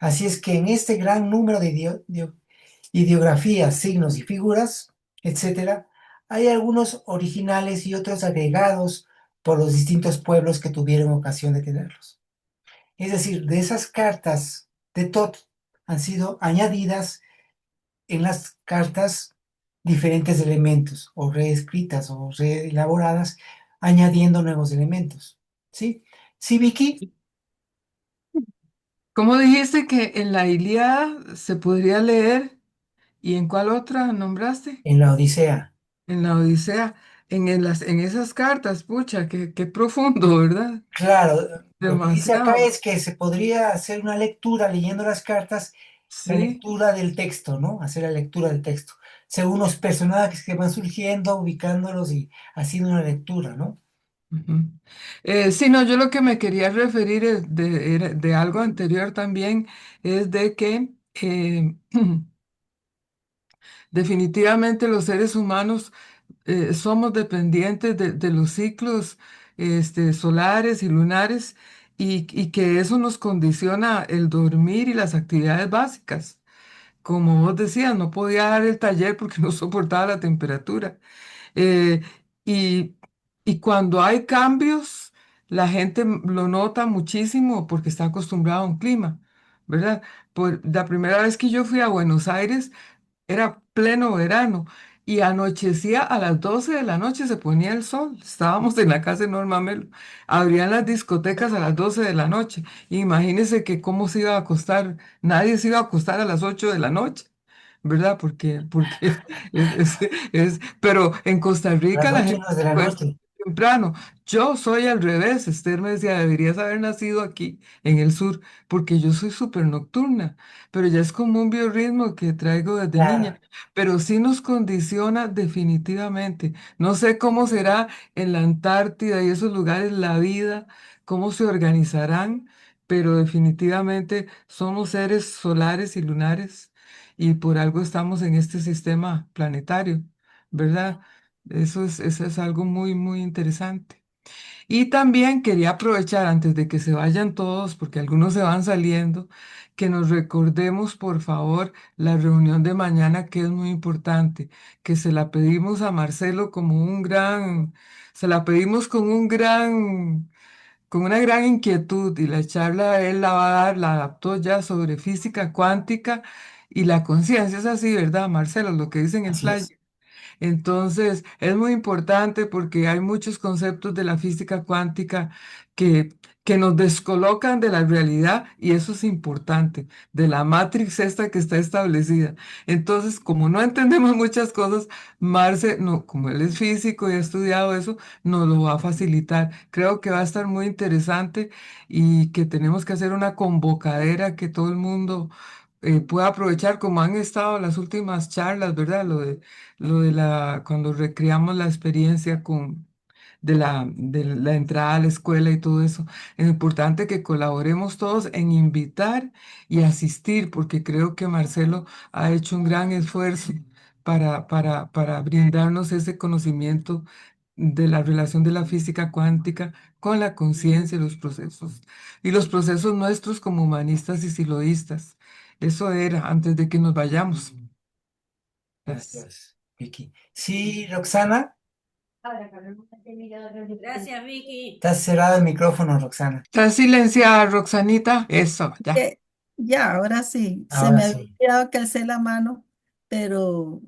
Así es que en este gran número de ideografías, signos y figuras, etcétera, hay algunos originales y otros agregados por los distintos pueblos que tuvieron ocasión de tenerlos. Es decir, de esas cartas de Tot han sido añadidas en las cartas diferentes elementos, o reescritas o reelaboradas, añadiendo nuevos elementos. ¿Sí? ¿Sí, Vicky? ¿Cómo dijiste que en la Ilíada se podría leer? ¿Y en cuál otra nombraste? En la Odisea. En la Odisea, en esas cartas, pucha, qué profundo, ¿verdad? Claro, lo que dice acá Demasiado. es que se podría hacer una lectura leyendo las cartas, la Sí. lectura del texto, ¿no? Hacer la lectura del texto, según los personajes que van surgiendo, ubicándolos y haciendo una lectura, ¿no? Ujú. Sí, no, yo lo que me quería referir es de algo anterior también, es de que definitivamente los seres humanos somos dependientes de los ciclos solares y lunares y que eso nos condiciona el dormir y las actividades básicas. Como vos decías, no podía dar el taller porque no soportaba la temperatura. Eh, y, y cuando hay cambios, la gente lo nota muchísimo porque está acostumbrado a un clima, ¿verdad? Por la primera vez que yo fui a Buenos Aires, era pleno verano y anochecía a las 12 de la noche, se ponía el sol. Estábamos en la casa de Norma Melo. Abrían las discotecas a las 12 de la noche. Imagínense que cómo se iba a acostar. Nadie se iba a acostar a las 8 de la noche, ¿verdad? Porque pero en Costa A las Rica la 8 gente de la se acuesta noche. temprano. Yo soy al revés. Esther me decía, deberías haber nacido aquí en el sur, porque yo soy súper nocturna, pero ya es como un biorritmo que traigo desde Claro. niña, pero sí nos condiciona definitivamente. No sé cómo será en la Antártida y esos lugares la vida, cómo se organizarán, pero definitivamente somos seres solares y lunares y por algo estamos en este sistema planetario, ¿verdad? Eso es algo muy, muy interesante. Y también quería aprovechar antes de que se vayan todos, porque algunos se van saliendo, que nos recordemos, por favor, la reunión de mañana, que es muy importante, que se la pedimos a Marcelo como se la pedimos con una gran inquietud, y la charla él la va a dar, la adaptó ya sobre física cuántica y la conciencia. Es así, ¿verdad, Marcelo? Lo que dice en el Así flyer. es. Entonces, es muy importante porque hay muchos conceptos de la física cuántica que, que nos descolocan de la realidad, y eso es importante, de la matrix esta que está establecida. Entonces, como no entendemos muchas cosas, Marce, no, como él es físico y ha estudiado eso, nos lo va a facilitar. Creo que va a estar muy interesante y que tenemos que hacer una convocadera que todo el mundo pueda aprovechar, como han estado las últimas charlas, ¿verdad? Cuando recreamos la experiencia de la entrada a la escuela y todo eso. Es importante que colaboremos todos en invitar y asistir, porque creo que Marcelo ha hecho un gran esfuerzo para brindarnos ese conocimiento de la relación de la física cuántica con la conciencia y los procesos nuestros como humanistas y siloístas. Eso era antes de que nos vayamos. Gracias. Gracias, Vicky. Sí, Roxana, Gracias, Vicky. está cerrado el micrófono, Roxana. Está silenciada, Roxanita. Eso, ya. Ya, ahora sí. Se Ahora me había sí. olvidado que alcé la mano, pero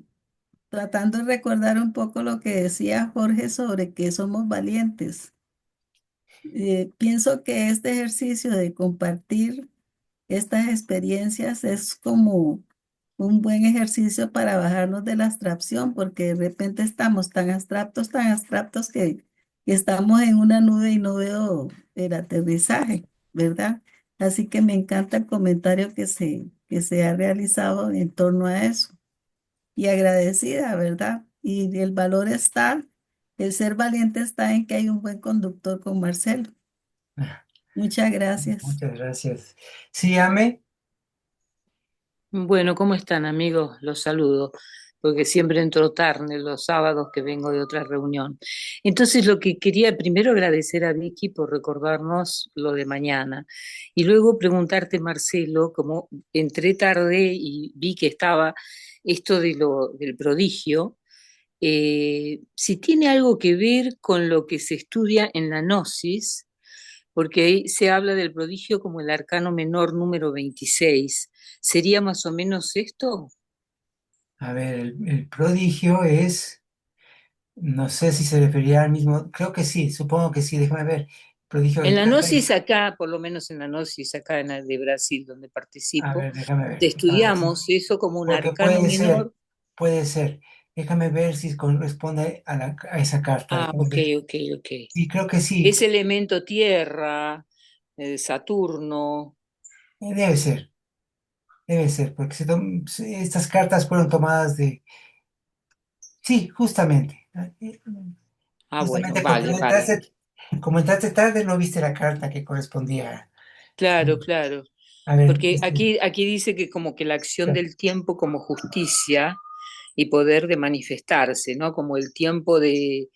tratando de recordar un poco lo que decía Jorge sobre que somos valientes. Pienso que este ejercicio de compartir estas experiencias es como un buen ejercicio para bajarnos de la abstracción, porque de repente estamos tan abstractos que estamos en una nube y no veo el aterrizaje, ¿verdad? Así que me encanta el comentario que se ha realizado en torno a eso. Y agradecida, ¿verdad? Y el valor está, el ser valiente está en que hay un buen conductor con Marcelo. Muchas gracias. Muchas gracias. Sí, Ame. Bueno, ¿cómo están, amigos? Los saludo, porque siempre entro tarde los sábados que vengo de otra reunión. Entonces, lo que quería primero agradecer a Vicky por recordarnos lo de mañana, y luego preguntarte, Marcelo, como entré tarde y vi que estaba esto del prodigio, si tiene algo que ver con lo que se estudia en la Gnosis, porque ahí se habla del prodigio como el arcano menor número 26. ¿Sería más o menos esto? A ver, el prodigio es, no sé si se refería al mismo, creo que sí, supongo que sí, déjame ver. Prodigio En de la plata. Gnosis acá, por lo menos en la Gnosis acá en la de Brasil, donde A participo, ver, déjame ver. estudiamos eso como un Porque arcano menor. puede ser. Déjame ver si corresponde a esa carta. Ah, Déjame ok, ver. ok, ok. Sí, creo que sí. Es elemento tierra, Saturno. Debe ser, porque estas cartas fueron tomadas de... Sí, justamente. Ah, bueno, Justamente vale, vale. como entraste tarde, no viste la carta que correspondía. Claro, claro. A ver, Porque aquí dice que como que la acción del tiempo como justicia y poder de manifestarse, ¿no? Como el tiempo de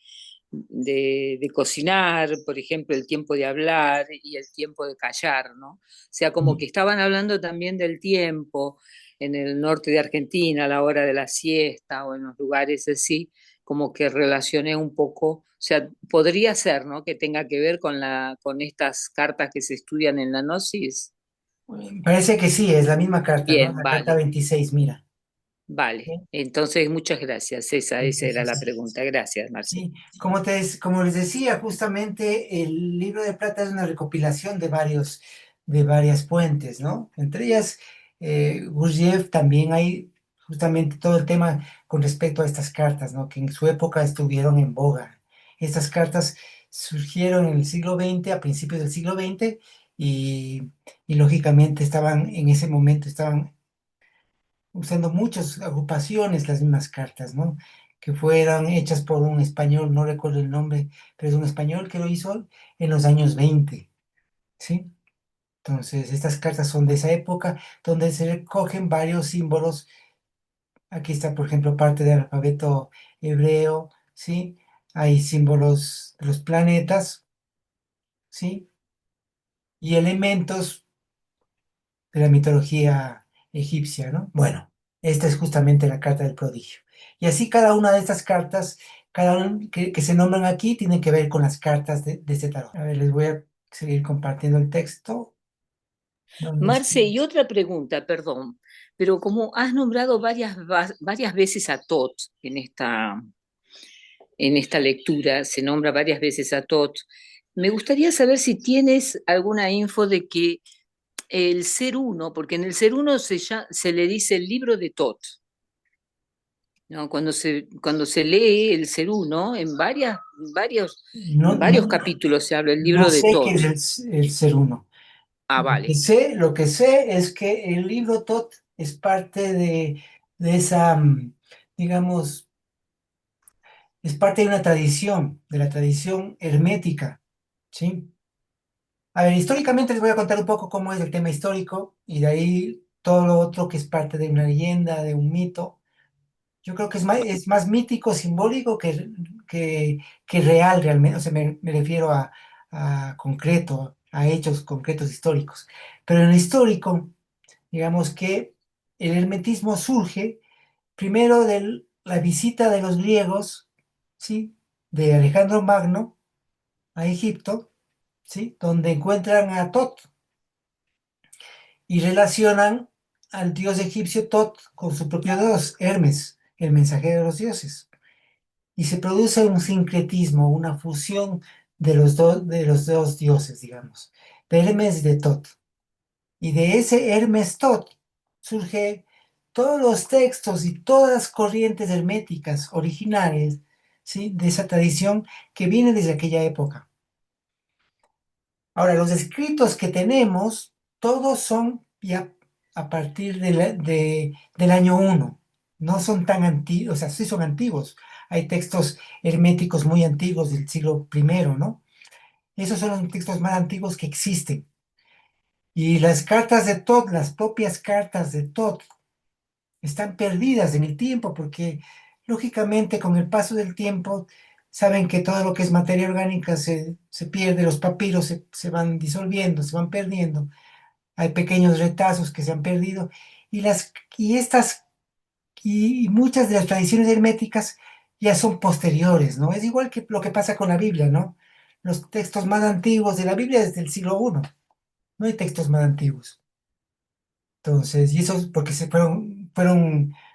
cocinar, por ejemplo, el tiempo de hablar y el tiempo de callar, ¿no? O sea, como que estaban hablando también del tiempo en el norte de Argentina, a la hora de la siesta o en los lugares así, como que relacioné un poco, o sea, podría ser, ¿no? Que tenga que ver con estas cartas que se estudian en la Gnosis. parece que sí, es la misma carta, ¿no? Bien, La carta vale, 26, mira. vale. ¿Sí? Entonces, muchas gracias. Esa era la Entonces, pregunta. Gracias, Marcelo. sí, como les decía, justamente el libro de plata es una recopilación de varias fuentes, ¿no? Entre ellas, Gurdjieff, también hay justamente todo el tema con respecto a estas cartas, ¿no? Que en su época estuvieron en boga. Estas cartas surgieron en el siglo XX, a principios del siglo XX, y lógicamente en ese momento estaban usando muchas agrupaciones las mismas cartas, ¿no? Que fueron hechas por un español, no recuerdo el nombre, pero es un español que lo hizo en los años 20, ¿sí? Entonces, estas cartas son de esa época, donde se recogen varios símbolos. Aquí está, por ejemplo, parte del alfabeto hebreo, ¿sí? Hay símbolos de los planetas, ¿sí? Y elementos de la mitología egipcia, ¿no? Bueno, esta es justamente la carta del prodigio. Y así cada una de estas cartas, cada una que se nombran aquí, tienen que ver con las cartas de este tarot. A ver, les voy a seguir compartiendo el texto. ¿Dónde Marce, está? y otra pregunta, perdón, pero como has nombrado varias veces a Tot en esta lectura, se nombra varias veces a Tot, me gustaría saber si tienes alguna info de que el ser uno, porque en el ser uno se le dice el libro de Tot, ¿no? Cuando se lee el ser uno, No, en varios no, capítulos se habla el no libro de sé qué Tot. es el ser uno. Ah, vale. Lo que sé es que el libro Tot es parte de esa, digamos, es parte de una tradición, de la tradición hermética, ¿sí? A ver, históricamente les voy a contar un poco cómo es el tema histórico y de ahí todo lo otro que es parte de una leyenda, de un mito. Yo creo que es más mítico, simbólico que real realmente. O sea, me refiero a concreto, a hechos concretos históricos. Pero en lo histórico, digamos que el hermetismo surge primero de la visita de los griegos, ¿sí? De Alejandro Magno a Egipto, ¿sí? Donde encuentran a Tot y relacionan al dios egipcio Tot con su propio dios, Hermes, el mensajero de los dioses. Y se produce un sincretismo, una fusión de los dos dioses, digamos, de Hermes y de Tot. Y de ese Hermes Tot surge todos los textos y todas las corrientes herméticas originales, ¿sí? De esa tradición que viene desde aquella época. Ahora, los escritos que tenemos, todos son ya a partir del año 1. No son tan antiguos, o sea, sí son antiguos. Hay textos herméticos muy antiguos del siglo I, ¿no? Esos son los textos más antiguos que existen. Y las cartas de Tot, las propias cartas de Tot, están perdidas en el tiempo porque, lógicamente, con el paso del tiempo, saben que todo lo que es materia orgánica se pierde, los papiros se van disolviendo, se van perdiendo, hay pequeños retazos que se han perdido, y estas, y muchas de las tradiciones herméticas ya son posteriores, ¿no? Es igual que lo que pasa con la Biblia, ¿no? Los textos más antiguos de la Biblia es del siglo I, no hay textos más antiguos. Entonces, y eso es porque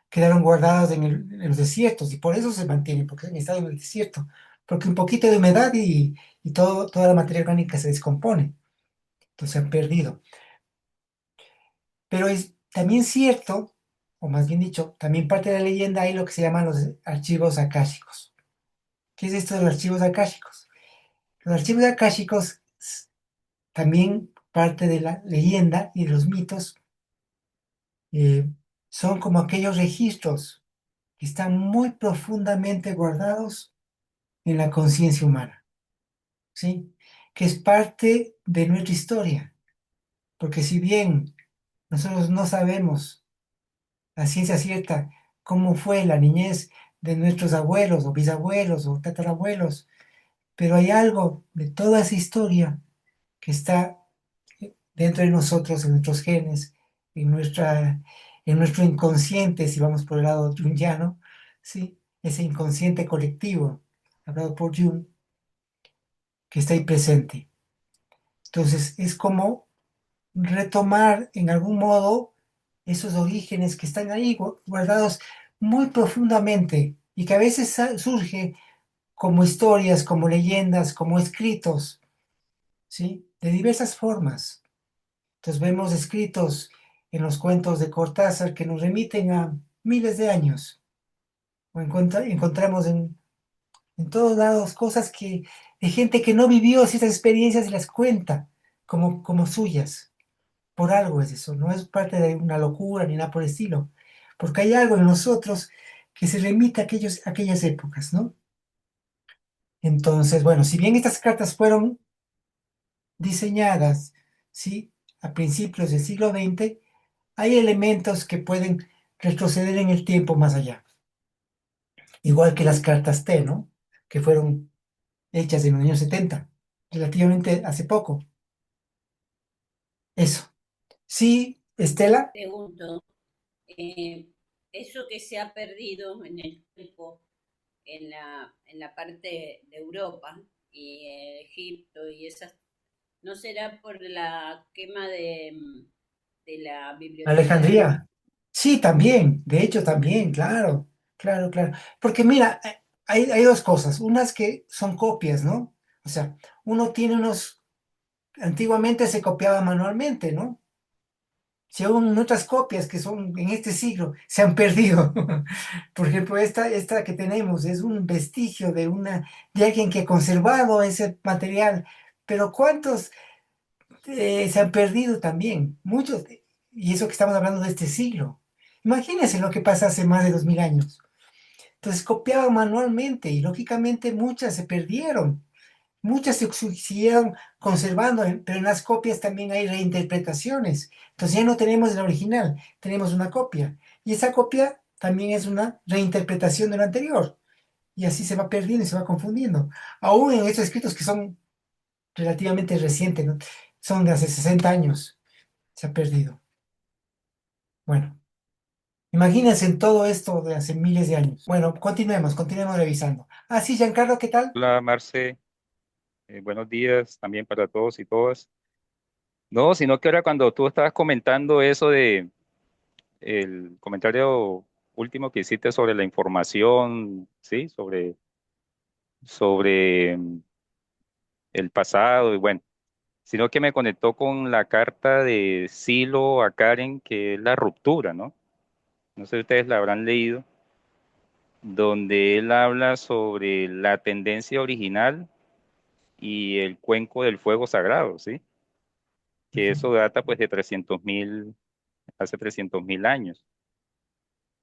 quedaron guardados en los desiertos y por eso se mantienen, porque han estado en el desierto, porque un poquito de humedad y toda la materia orgánica se descompone, entonces se han perdido. Pero es también cierto, o más bien dicho, también parte de la leyenda hay lo que se llaman los archivos akáshicos. ¿Qué es esto de los archivos akáshicos? Los archivos akáshicos también parte de la leyenda y de los mitos, eh, son como aquellos registros que están muy profundamente guardados en la conciencia humana, ¿sí? Que es parte de nuestra historia, porque si bien nosotros no sabemos a ciencia cierta cómo fue la niñez de nuestros abuelos o bisabuelos o tatarabuelos, pero hay algo de toda esa historia que está dentro de nosotros, en nuestros genes, en nuestro inconsciente, si vamos por el lado junguiano, ¿sí? Ese inconsciente colectivo, hablado por Jung, que está ahí presente. Entonces, es como retomar en algún modo esos orígenes que están ahí guardados muy profundamente y que a veces surge como historias, como leyendas, como escritos, ¿sí? De diversas formas. Entonces vemos escritos en los cuentos de Cortázar que nos remiten a miles de años. O encontramos en todos lados cosas de gente que no vivió ciertas experiencias y las cuenta como suyas. Por algo es eso, no es parte de una locura ni nada por el estilo, porque hay algo en nosotros que se remite a aquellas épocas, ¿no? Entonces, bueno, si bien estas cartas fueron diseñadas, ¿sí? A principios del siglo XX, hay elementos que pueden retroceder en el tiempo más allá, igual que las cartas T, ¿no? Que fueron hechas en los años 70. relativamente hace poco. Eso. Sí, Estela. Pregunto, eso que se ha perdido en el tiempo en la parte de Europa y Egipto y esas, ¿no será por la quema de la biblioteca de Alejandría. Sí, también. De hecho, también, claro. Claro, claro. Porque mira, hay dos cosas. Unas que son copias, ¿no? O sea, uno tiene unos. Antiguamente se copiaba manualmente, ¿no? Si aún otras copias que son en este siglo se han perdido. Por ejemplo, esta que tenemos es un vestigio de alguien que ha conservado ese material. Pero ¿cuántos se han perdido también? Muchos. Y eso que estamos hablando de este siglo. Imagínense lo que pasa hace más de 2000 años. Entonces copiaban manualmente y lógicamente muchas se perdieron. Muchas se siguieron conservando, pero en las copias también hay reinterpretaciones. Entonces ya no tenemos el original, tenemos una copia. Y esa copia también es una reinterpretación de lo anterior. Y así se va perdiendo y se va confundiendo. Aún en estos escritos que son relativamente recientes, ¿no? Son de hace 60 años, se ha perdido. Bueno, imagínense en todo esto de hace miles de años. Bueno, continuemos revisando. Ah, sí, Giancarlo, ¿qué tal? Hola, Marce. Buenos días también para todos y todas. No, sino que ahora cuando tú estabas comentando eso de el comentario último que hiciste sobre la información, sí, sobre el pasado y bueno, sino que me conectó con la carta de Silo a Karen, que es la ruptura, ¿no? No sé si ustedes la habrán leído, donde él habla sobre la tendencia original y el cuenco del fuego sagrado, ¿sí? Que eso data pues de 300.000, hace 300.000 años.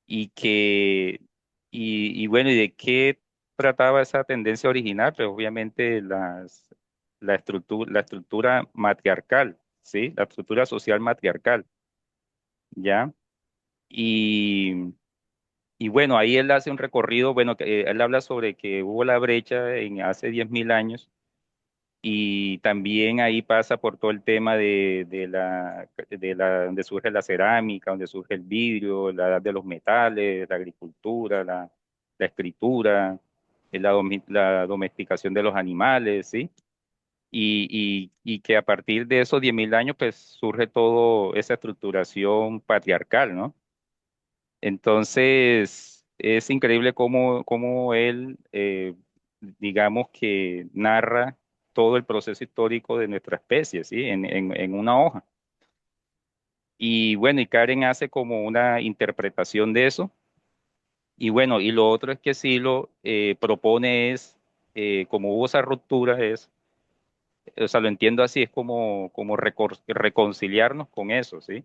Y que, y bueno, ¿y de qué trataba esa tendencia original? Pues obviamente la estructura matriarcal, ¿sí? La estructura social matriarcal, ¿ya? Y, y bueno, ahí él hace un recorrido, bueno, que, él habla sobre que hubo la brecha en hace 10.000 años. Y también ahí pasa por todo el tema donde surge la cerámica, donde surge el vidrio, la edad de los metales, la agricultura, la escritura, la domesticación de los animales, ¿sí? Y que a partir de esos 10.000 años, pues surge toda esa estructuración patriarcal, ¿no? Entonces, es increíble cómo él, digamos que narra todo el proceso histórico de nuestra especie, ¿sí? En una hoja. Y bueno, y Karen hace como una interpretación de eso. Y bueno, y lo otro es que sí lo propone es, como hubo esa ruptura, o sea, lo entiendo así, es como reconciliarnos con eso, ¿sí?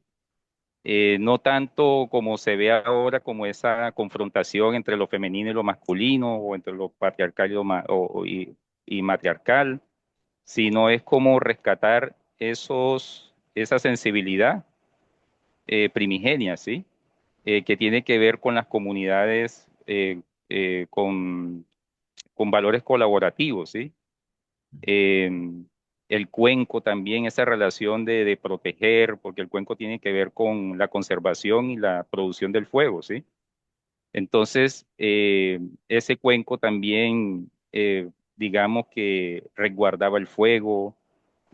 No tanto como se ve ahora como esa confrontación entre lo femenino y lo masculino, o entre lo patriarcal y matriarcal, sino es como rescatar esa sensibilidad primigenia, ¿sí? Que tiene que ver con las comunidades, con valores colaborativos, ¿sí? eh, el cuenco también, esa relación de proteger, porque el cuenco tiene que ver con la conservación y la producción del fuego, ¿sí? Entonces, ese cuenco también, digamos que resguardaba el fuego,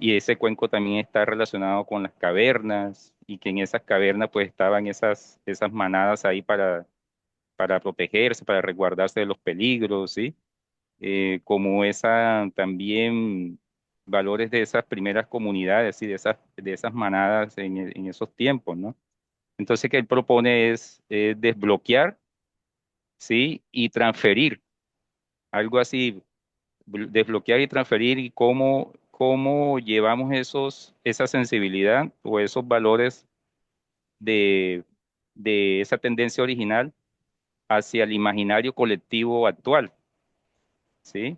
y ese cuenco también está relacionado con las cavernas, y que en esas cavernas pues estaban esas manadas ahí para protegerse, para resguardarse de los peligros, ¿sí? Como esa también valores de esas primeras comunidades y de esas manadas en esos tiempos, ¿no? Entonces, que él propone es desbloquear, ¿sí? Y transferir, algo así, desbloquear y transferir y cómo llevamos esa sensibilidad o esos valores de, de esa tendencia original hacia el imaginario colectivo actual, ¿sí?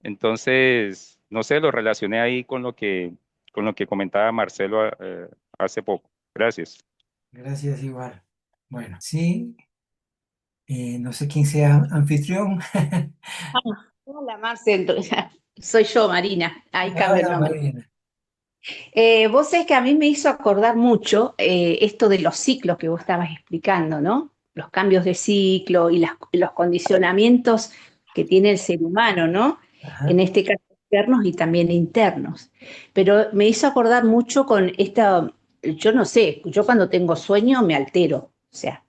Entonces, no sé, lo relacioné ahí con lo que comentaba Marcelo hace poco. Gracias. Gracias, igual. Bueno, sí, no sé quién sea anfitrión. Hola, Marce. Soy yo, Marina. Ahí cambio el Hola, nombre. Marina. Vos sabés que a mí me hizo acordar mucho esto de los ciclos que vos estabas explicando, ¿no? Los cambios de ciclo y los condicionamientos que tiene el ser humano, ¿no? En Ajá. este caso externos y también internos. Pero me hizo acordar mucho con esta, yo no sé, yo cuando tengo sueño me altero, o sea,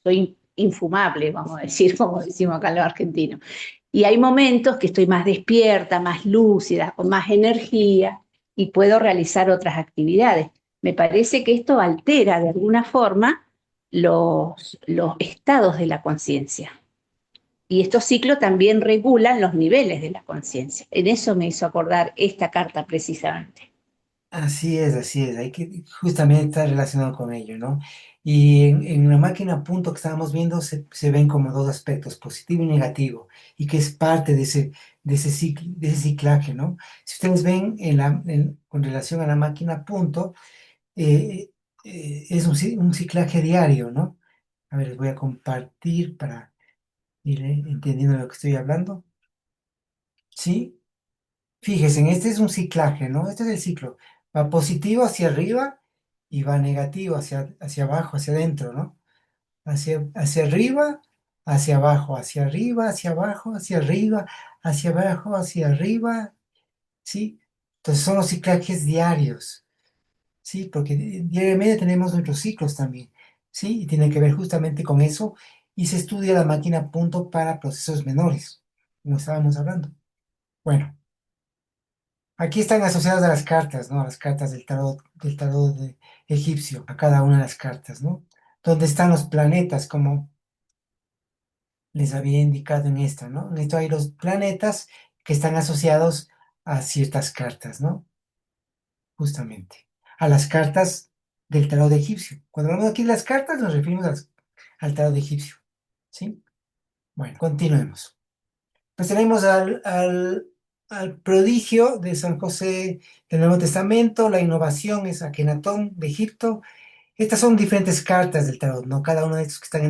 soy infumable, vamos a decir, como decimos acá en los argentinos. Y hay momentos que estoy más despierta, más lúcida, con más energía y puedo realizar otras actividades. Me parece que esto altera de alguna forma los estados de la conciencia. Y estos ciclos también regulan los niveles de la conciencia. En eso me hizo acordar esta carta precisamente. Así es, hay que justamente estar relacionado con ello, ¿no? Y en la máquina a punto que estábamos viendo se ven como dos aspectos, positivo y negativo, y que es parte de ese ciclaje, ¿no? Si ustedes ven con relación a la máquina a punto, eh, es un ciclaje diario, ¿no? A ver, les voy a compartir para ir entendiendo lo que estoy hablando. ¿Sí? Fíjense, este es un ciclaje, ¿no? Este es el ciclo. Va positivo hacia arriba y va negativo hacia abajo, hacia adentro, ¿no? Hacia arriba, hacia abajo, hacia arriba, hacia abajo, hacia arriba, hacia abajo, hacia arriba, ¿sí? Entonces son los ciclajes diarios, ¿sí? Porque diariamente tenemos nuestros ciclos también, ¿sí? Y tiene que ver justamente con eso y se estudia la máquina a punto para procesos menores, como estábamos hablando. Bueno. Aquí están asociadas a las cartas, ¿no? A las cartas del tarot egipcio, a cada una de las cartas, ¿no? Donde están los planetas, como les había indicado en esta, ¿no? En esto hay los planetas que están asociados a ciertas cartas, ¿no? Justamente. A las cartas del tarot egipcio. Cuando hablamos aquí de las cartas, nos referimos al tarot egipcio, ¿sí? Bueno, continuemos. Pues tenemos al prodigio de San José del Nuevo Testamento, la innovación es Akenatón de Egipto. Estas son diferentes cartas del tarot, ¿no? Cada uno de estos que están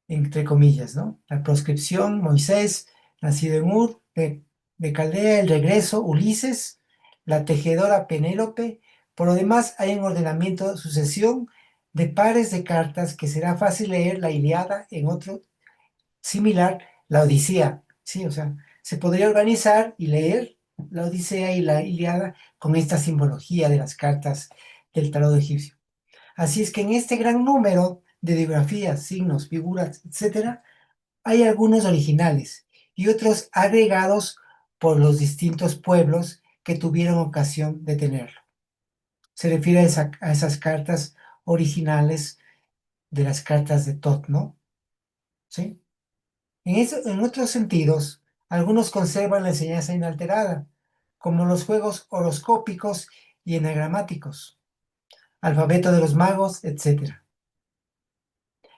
entre comillas, ¿no? La proscripción, Moisés, nacido en Ur, de Caldea, el regreso, Ulises, la tejedora Penélope. Por lo demás, hay un ordenamiento, sucesión de pares de cartas que será fácil leer la Ilíada en otro similar, la Odisea, ¿sí? O sea, se podría organizar y leer la Odisea y la Ilíada con esta simbología de las cartas del tarot egipcio. Así es que en este gran número de biografías, signos, figuras, etcétera, hay algunos originales y otros agregados por los distintos pueblos que tuvieron ocasión de tenerlo. Se refiere a esas cartas originales de las cartas de Tot, ¿no? ¿Sí? En otros sentidos, algunos conservan la enseñanza inalterada, como los juegos horoscópicos y enagramáticos, alfabeto de los magos, etc.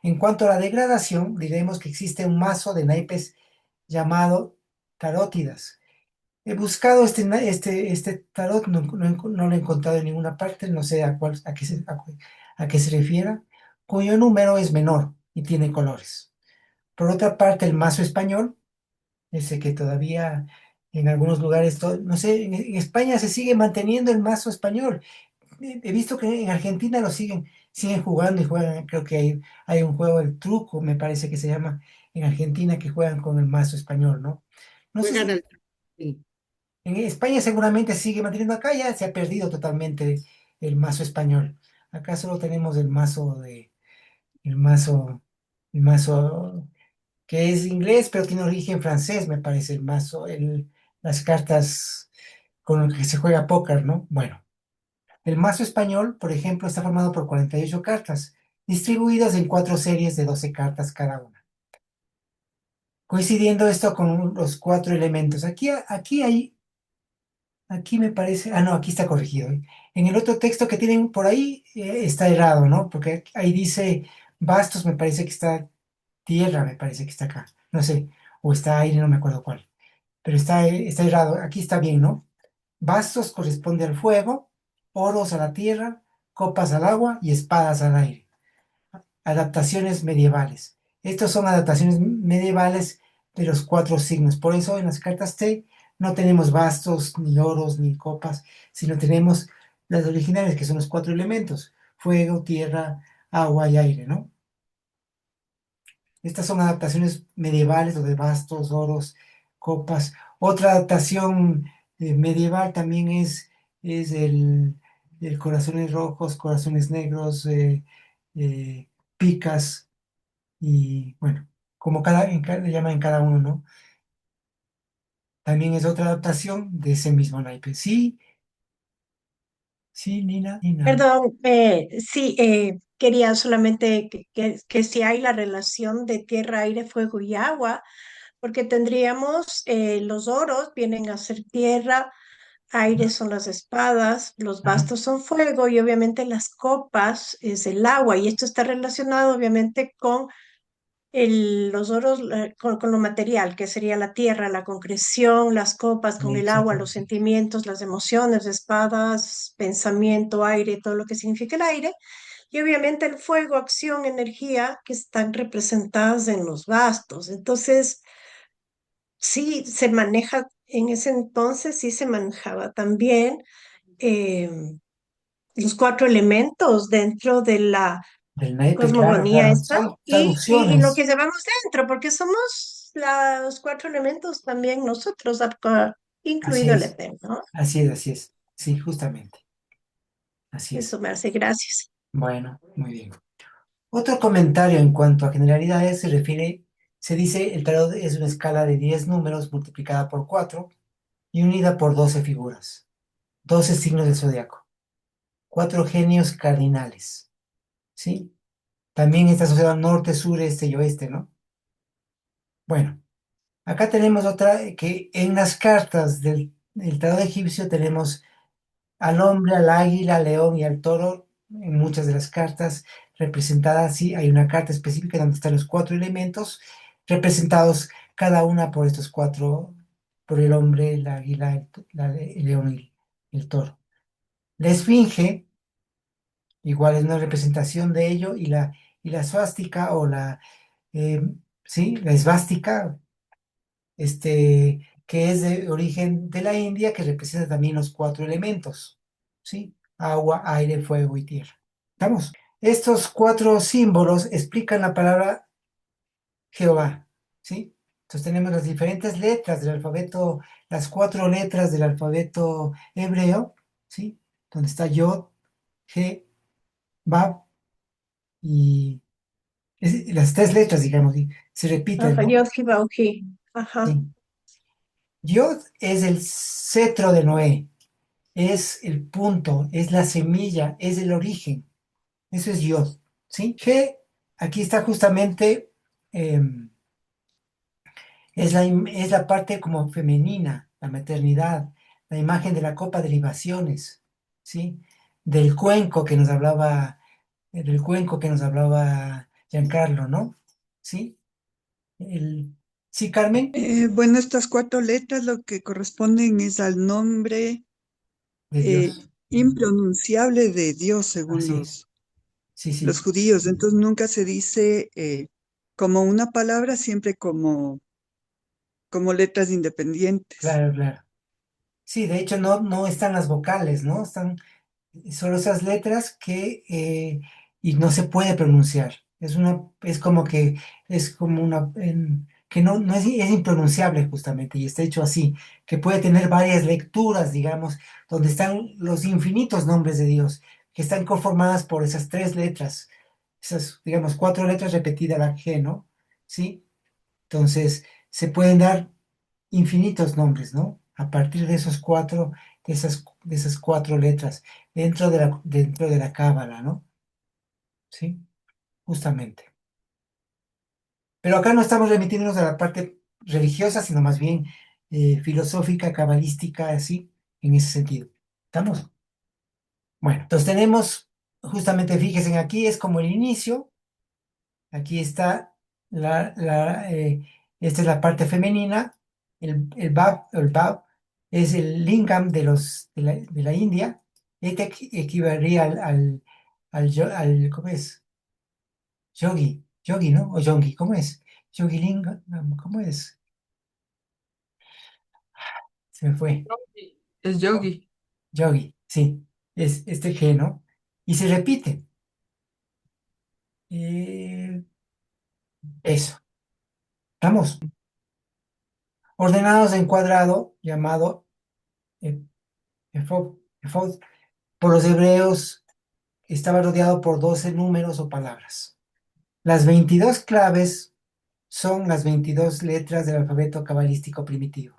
En cuanto a la degradación, diremos que existe un mazo de naipes llamado tarótidas. He buscado este tarot, no lo he encontrado en ninguna parte, no sé a qué se refiera, cuyo número es menor y tiene colores. Por otra parte, el mazo español, ese que todavía en algunos lugares, no sé, en España se sigue manteniendo el mazo español. He visto que en Argentina lo siguen jugando y juegan, creo que hay un juego, el truco, me parece que se llama, en Argentina, que juegan con el mazo español, ¿no? No sé Juegan si al... sí. en España seguramente sigue manteniendo, acá ya se ha perdido totalmente el mazo español. Acá solo tenemos el mazo, el mazo que es inglés, pero tiene origen francés, me parece, el mazo, las cartas con las que se juega póker, ¿no? Bueno, el mazo español, por ejemplo, está formado por 48 cartas, distribuidas en 4 series de 12 cartas cada una. Coincidiendo esto con los 4 elementos. Aquí me parece, no, aquí está corregido. En el otro texto que tienen por ahí está errado, ¿no? Porque ahí dice bastos, me parece que está tierra, me parece que está acá. No sé, o está aire, no me acuerdo cuál. Pero está errado. Aquí está bien, ¿no? Bastos corresponde al fuego, oros a la tierra, copas al agua y espadas al aire. Adaptaciones medievales. Estos son adaptaciones medievales de los 4 signos. Por eso en las cartas T no tenemos bastos, ni oros, ni copas, sino tenemos las originales, que son los 4 elementos: fuego, tierra, agua y aire, ¿no? Estas son adaptaciones medievales, lo de bastos, oros, copas. Otra adaptación medieval también es el corazones rojos, corazones negros, picas, y bueno, como le llaman en cada uno, ¿no? También es otra adaptación de ese mismo naipe. Sí, sí, Nina. Perdón, sí, quería solamente que si hay la relación de tierra, aire, fuego y agua, porque tendríamos los oros, vienen a ser tierra, aire son las espadas, los Ajá. bastos son fuego y obviamente las copas es el agua, y esto está relacionado obviamente con los oros, con lo material, que sería la tierra, la concreción, las copas con el agua, los Exactamente. sentimientos, las emociones, espadas, pensamiento, aire, todo lo que significa el aire. Y obviamente el fuego, acción, energía, que están representadas en los bastos. Entonces, sí se maneja, en ese entonces sí se manejaba también eh, los 4 elementos dentro de la Del naipe, claro, cosmogonía claro. esta Son y lo traducciones. que llevamos dentro, porque somos los 4 elementos también nosotros, Así incluido el es. Eterno, ¿no? Así es, así es. Sí, justamente. Así es. Eso me hace gracias. Bueno, muy bien. Otro comentario en cuanto a generalidades se dice, el tarot es una escala de 10 números multiplicada por 4 y unida por 12 figuras, 12 signos del zodiaco, 4 genios cardinales, ¿sí? También está asociado al norte, sur, este y oeste, ¿no? Bueno, acá tenemos otra, que en las cartas del tarot egipcio tenemos al hombre, al águila, al león y al toro en muchas de las cartas representadas. Sí, hay una carta específica donde están los 4 elementos representados, cada una por estos 4, por el hombre, el águila, el león y el toro. La esfinge igual es una representación de ello, y la suástica o eh, sí, la esvástica, que es de origen de la India, que representa también los 4 elementos, ¿sí? Agua, aire, fuego y tierra. ¿Estamos? Estos 4 símbolos explican la palabra Jehová, ¿sí? Entonces tenemos las diferentes letras del alfabeto, las 4 letras del alfabeto hebreo, ¿sí? Donde está Yod, He, Bab y las 3 letras, digamos, y se repiten, Ajá, ¿no? Yoji Bauji. Ajá. Sí. Yod es el cetro de Noé, es el punto, es la semilla, es el origen. Eso es Yod, ¿sí? G, aquí está justamente, es la parte como femenina, la maternidad, la imagen de la copa de libaciones, ¿sí? Del cuenco que nos hablaba, Giancarlo, ¿no? ¿Sí? ¿Sí, Carmen? Bueno, estas 4 letras lo que corresponden es al nombre De Dios. impronunciable de Dios, según Así es. Sí, los sí. judíos. Entonces nunca se dice como una palabra, siempre como letras independientes. Claro, claro. Sí, de hecho no están las vocales, ¿no? Están solo esas letras y no se puede pronunciar. Es como que no es impronunciable justamente, y está hecho así, que puede tener varias lecturas, digamos, donde están los infinitos nombres de Dios, que están conformadas por esas 3 letras, esas, digamos, 4 letras repetidas, la G, ¿no? ¿Sí? Entonces, se pueden dar infinitos nombres, ¿no? A partir de esas 4 letras, dentro de la cábala, ¿no? Sí, justamente. Pero acá no estamos remitiéndonos a la parte religiosa, sino más bien filosófica, cabalística, así, en ese sentido. ¿Estamos? Bueno, entonces tenemos, justamente, fíjense, aquí es como el inicio. Aquí está esta es la parte femenina. El Bab es el lingam de la India. Este equivaldría ¿cómo es? Yogi, ¿no? O Yongi, ¿cómo es? Yogi lingam, ¿cómo es? Se me fue. Es yogi. Yogi, sí. Es este G, ¿no? Y se repite. Eh, eso. Estamos ordenados en cuadrado, llamado eh, efod. Por los hebreos estaba rodeado por 12 números o palabras. Las 22 claves son las 22 letras del alfabeto cabalístico primitivo,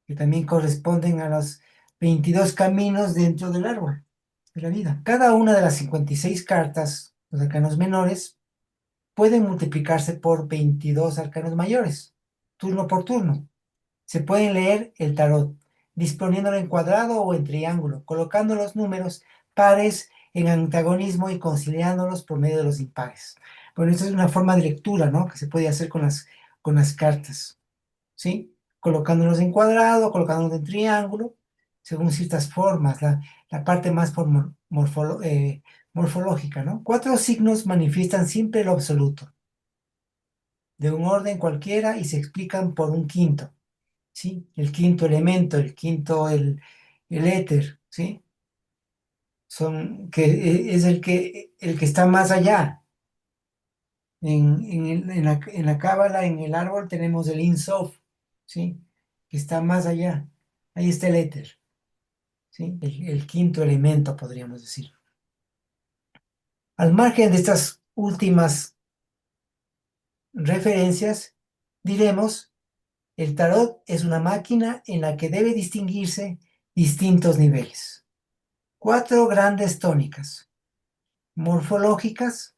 que también corresponden a los 22 caminos dentro del árbol de la vida. Cada una de las 56 cartas, los arcanos menores, pueden multiplicarse por 22 arcanos mayores, turno por turno. Se pueden leer el tarot, disponiéndolo en cuadrado o en triángulo, colocando los números pares en antagonismo y conciliándolos por medio de los impares. Bueno, esta es una forma de lectura, ¿no? Que se puede hacer con las cartas, ¿sí? Colocándolos en cuadrado, colocándolos en triángulo, según ciertas formas, la parte más morfológica, ¿no? 4 signos manifiestan siempre lo absoluto, de un orden cualquiera y se explican por un quinto. ¿Sí? El quinto elemento, el quinto, el éter, ¿sí? Es el que está más allá. En la cábala, en el árbol, tenemos el Ein Sof, ¿sí? Que está más allá. Ahí está el éter, ¿sí? El quinto elemento, podríamos decir. Al margen de estas últimas referencias, diremos, el tarot es una máquina en la que debe distinguirse distintos niveles. 4 grandes tónicas morfológicas,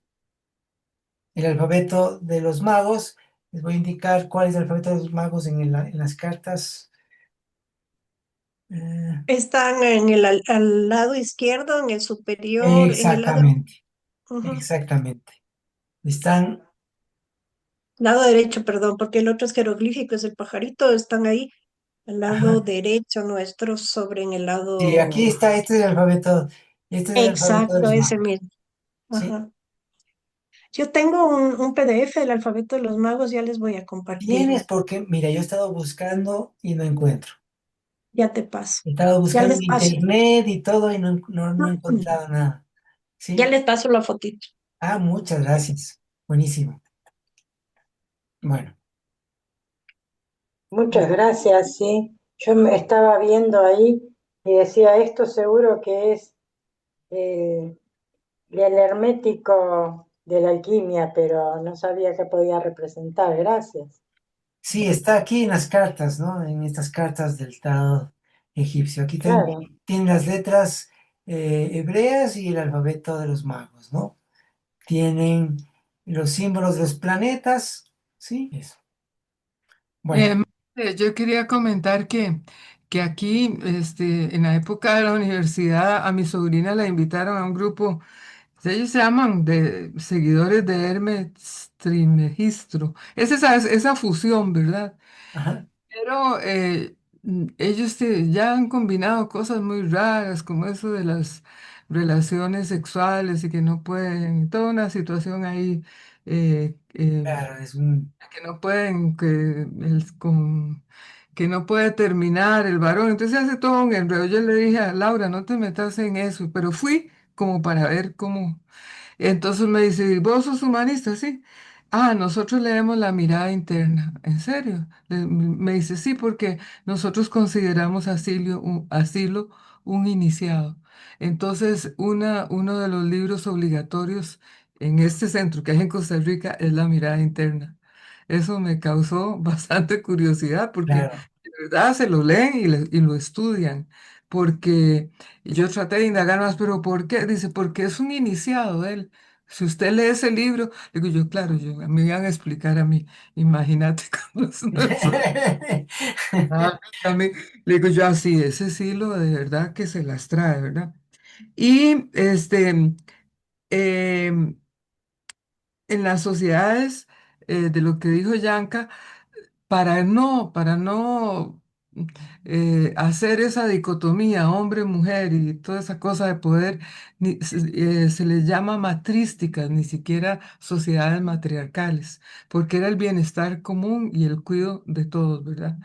el alfabeto de los magos. Les voy a indicar cuál es el alfabeto de los magos en las cartas. Están al lado izquierdo, en el superior, en el lado, Exactamente, ujú, exactamente. Están, lado derecho, perdón, porque el otro es jeroglífico, es el pajarito, están ahí al lado ajá, derecho nuestro, sobre en el sí, aquí lado está, este es el alfabeto de exacto, los ese magos, mismo. ¿sí? Ajá. Yo tengo un PDF del alfabeto de los magos, ya les voy a Tienes compartir. porque, mira, yo he estado buscando y no encuentro. Ya te paso. He estado Ya buscando les en paso. internet y todo y no he encontrado nada, Ya ¿sí? les paso la fotito. Muchas gracias. Buenísimo. Bueno. Muchas gracias, sí. Yo me estaba viendo ahí y decía, esto seguro que es eh, el hermético de la alquimia, pero no sabía qué podía representar. Gracias. Sí, está aquí en las cartas, ¿no? En estas cartas del tarot egipcio. Aquí Claro. tienen las letras hebreas y el alfabeto de los magos, ¿no? Tienen los símbolos de los planetas, ¿sí? Eso. Bueno, Yo quería comentar que aquí, en la época de la universidad, a mi sobrina la invitaron a un grupo. Ellos se llaman de seguidores de Hermes Trismegisto. Es esa fusión, ¿verdad? ajá, Pero ellos ya han combinado cosas muy raras, como eso de las relaciones sexuales y que no pueden, toda una situación ahí claro, es un... que no pueden, que no puede terminar el varón. Entonces hace todo un enredo. Yo le dije a Laura, no te metas en eso, pero fui como para ver cómo. Entonces me dice, ¿vos sos humanista? Sí. Nosotros leemos la mirada interna. ¿En serio? Me dice, sí, porque nosotros consideramos asilo un iniciado. Entonces, uno de los libros obligatorios en este centro que hay en Costa Rica es la mirada interna. Eso me causó bastante curiosidad porque Claro. de verdad se lo leen y lo estudian. Porque yo traté de indagar más, pero ¿por qué? Dice, porque es un iniciado él. Si usted lee ese libro, digo yo, claro, me iban a explicar a mí, imagínate cuando a mí, le digo yo así, ese sí lo de verdad que se las trae, ¿verdad? Y em, en las sociedades, de lo que dijo Yanka, para no hacer esa dicotomía hombre-mujer y toda esa cosa de poder, se les llama matrísticas, ni siquiera sociedades matriarcales, porque era el bienestar común y el cuidado de todos, ¿verdad?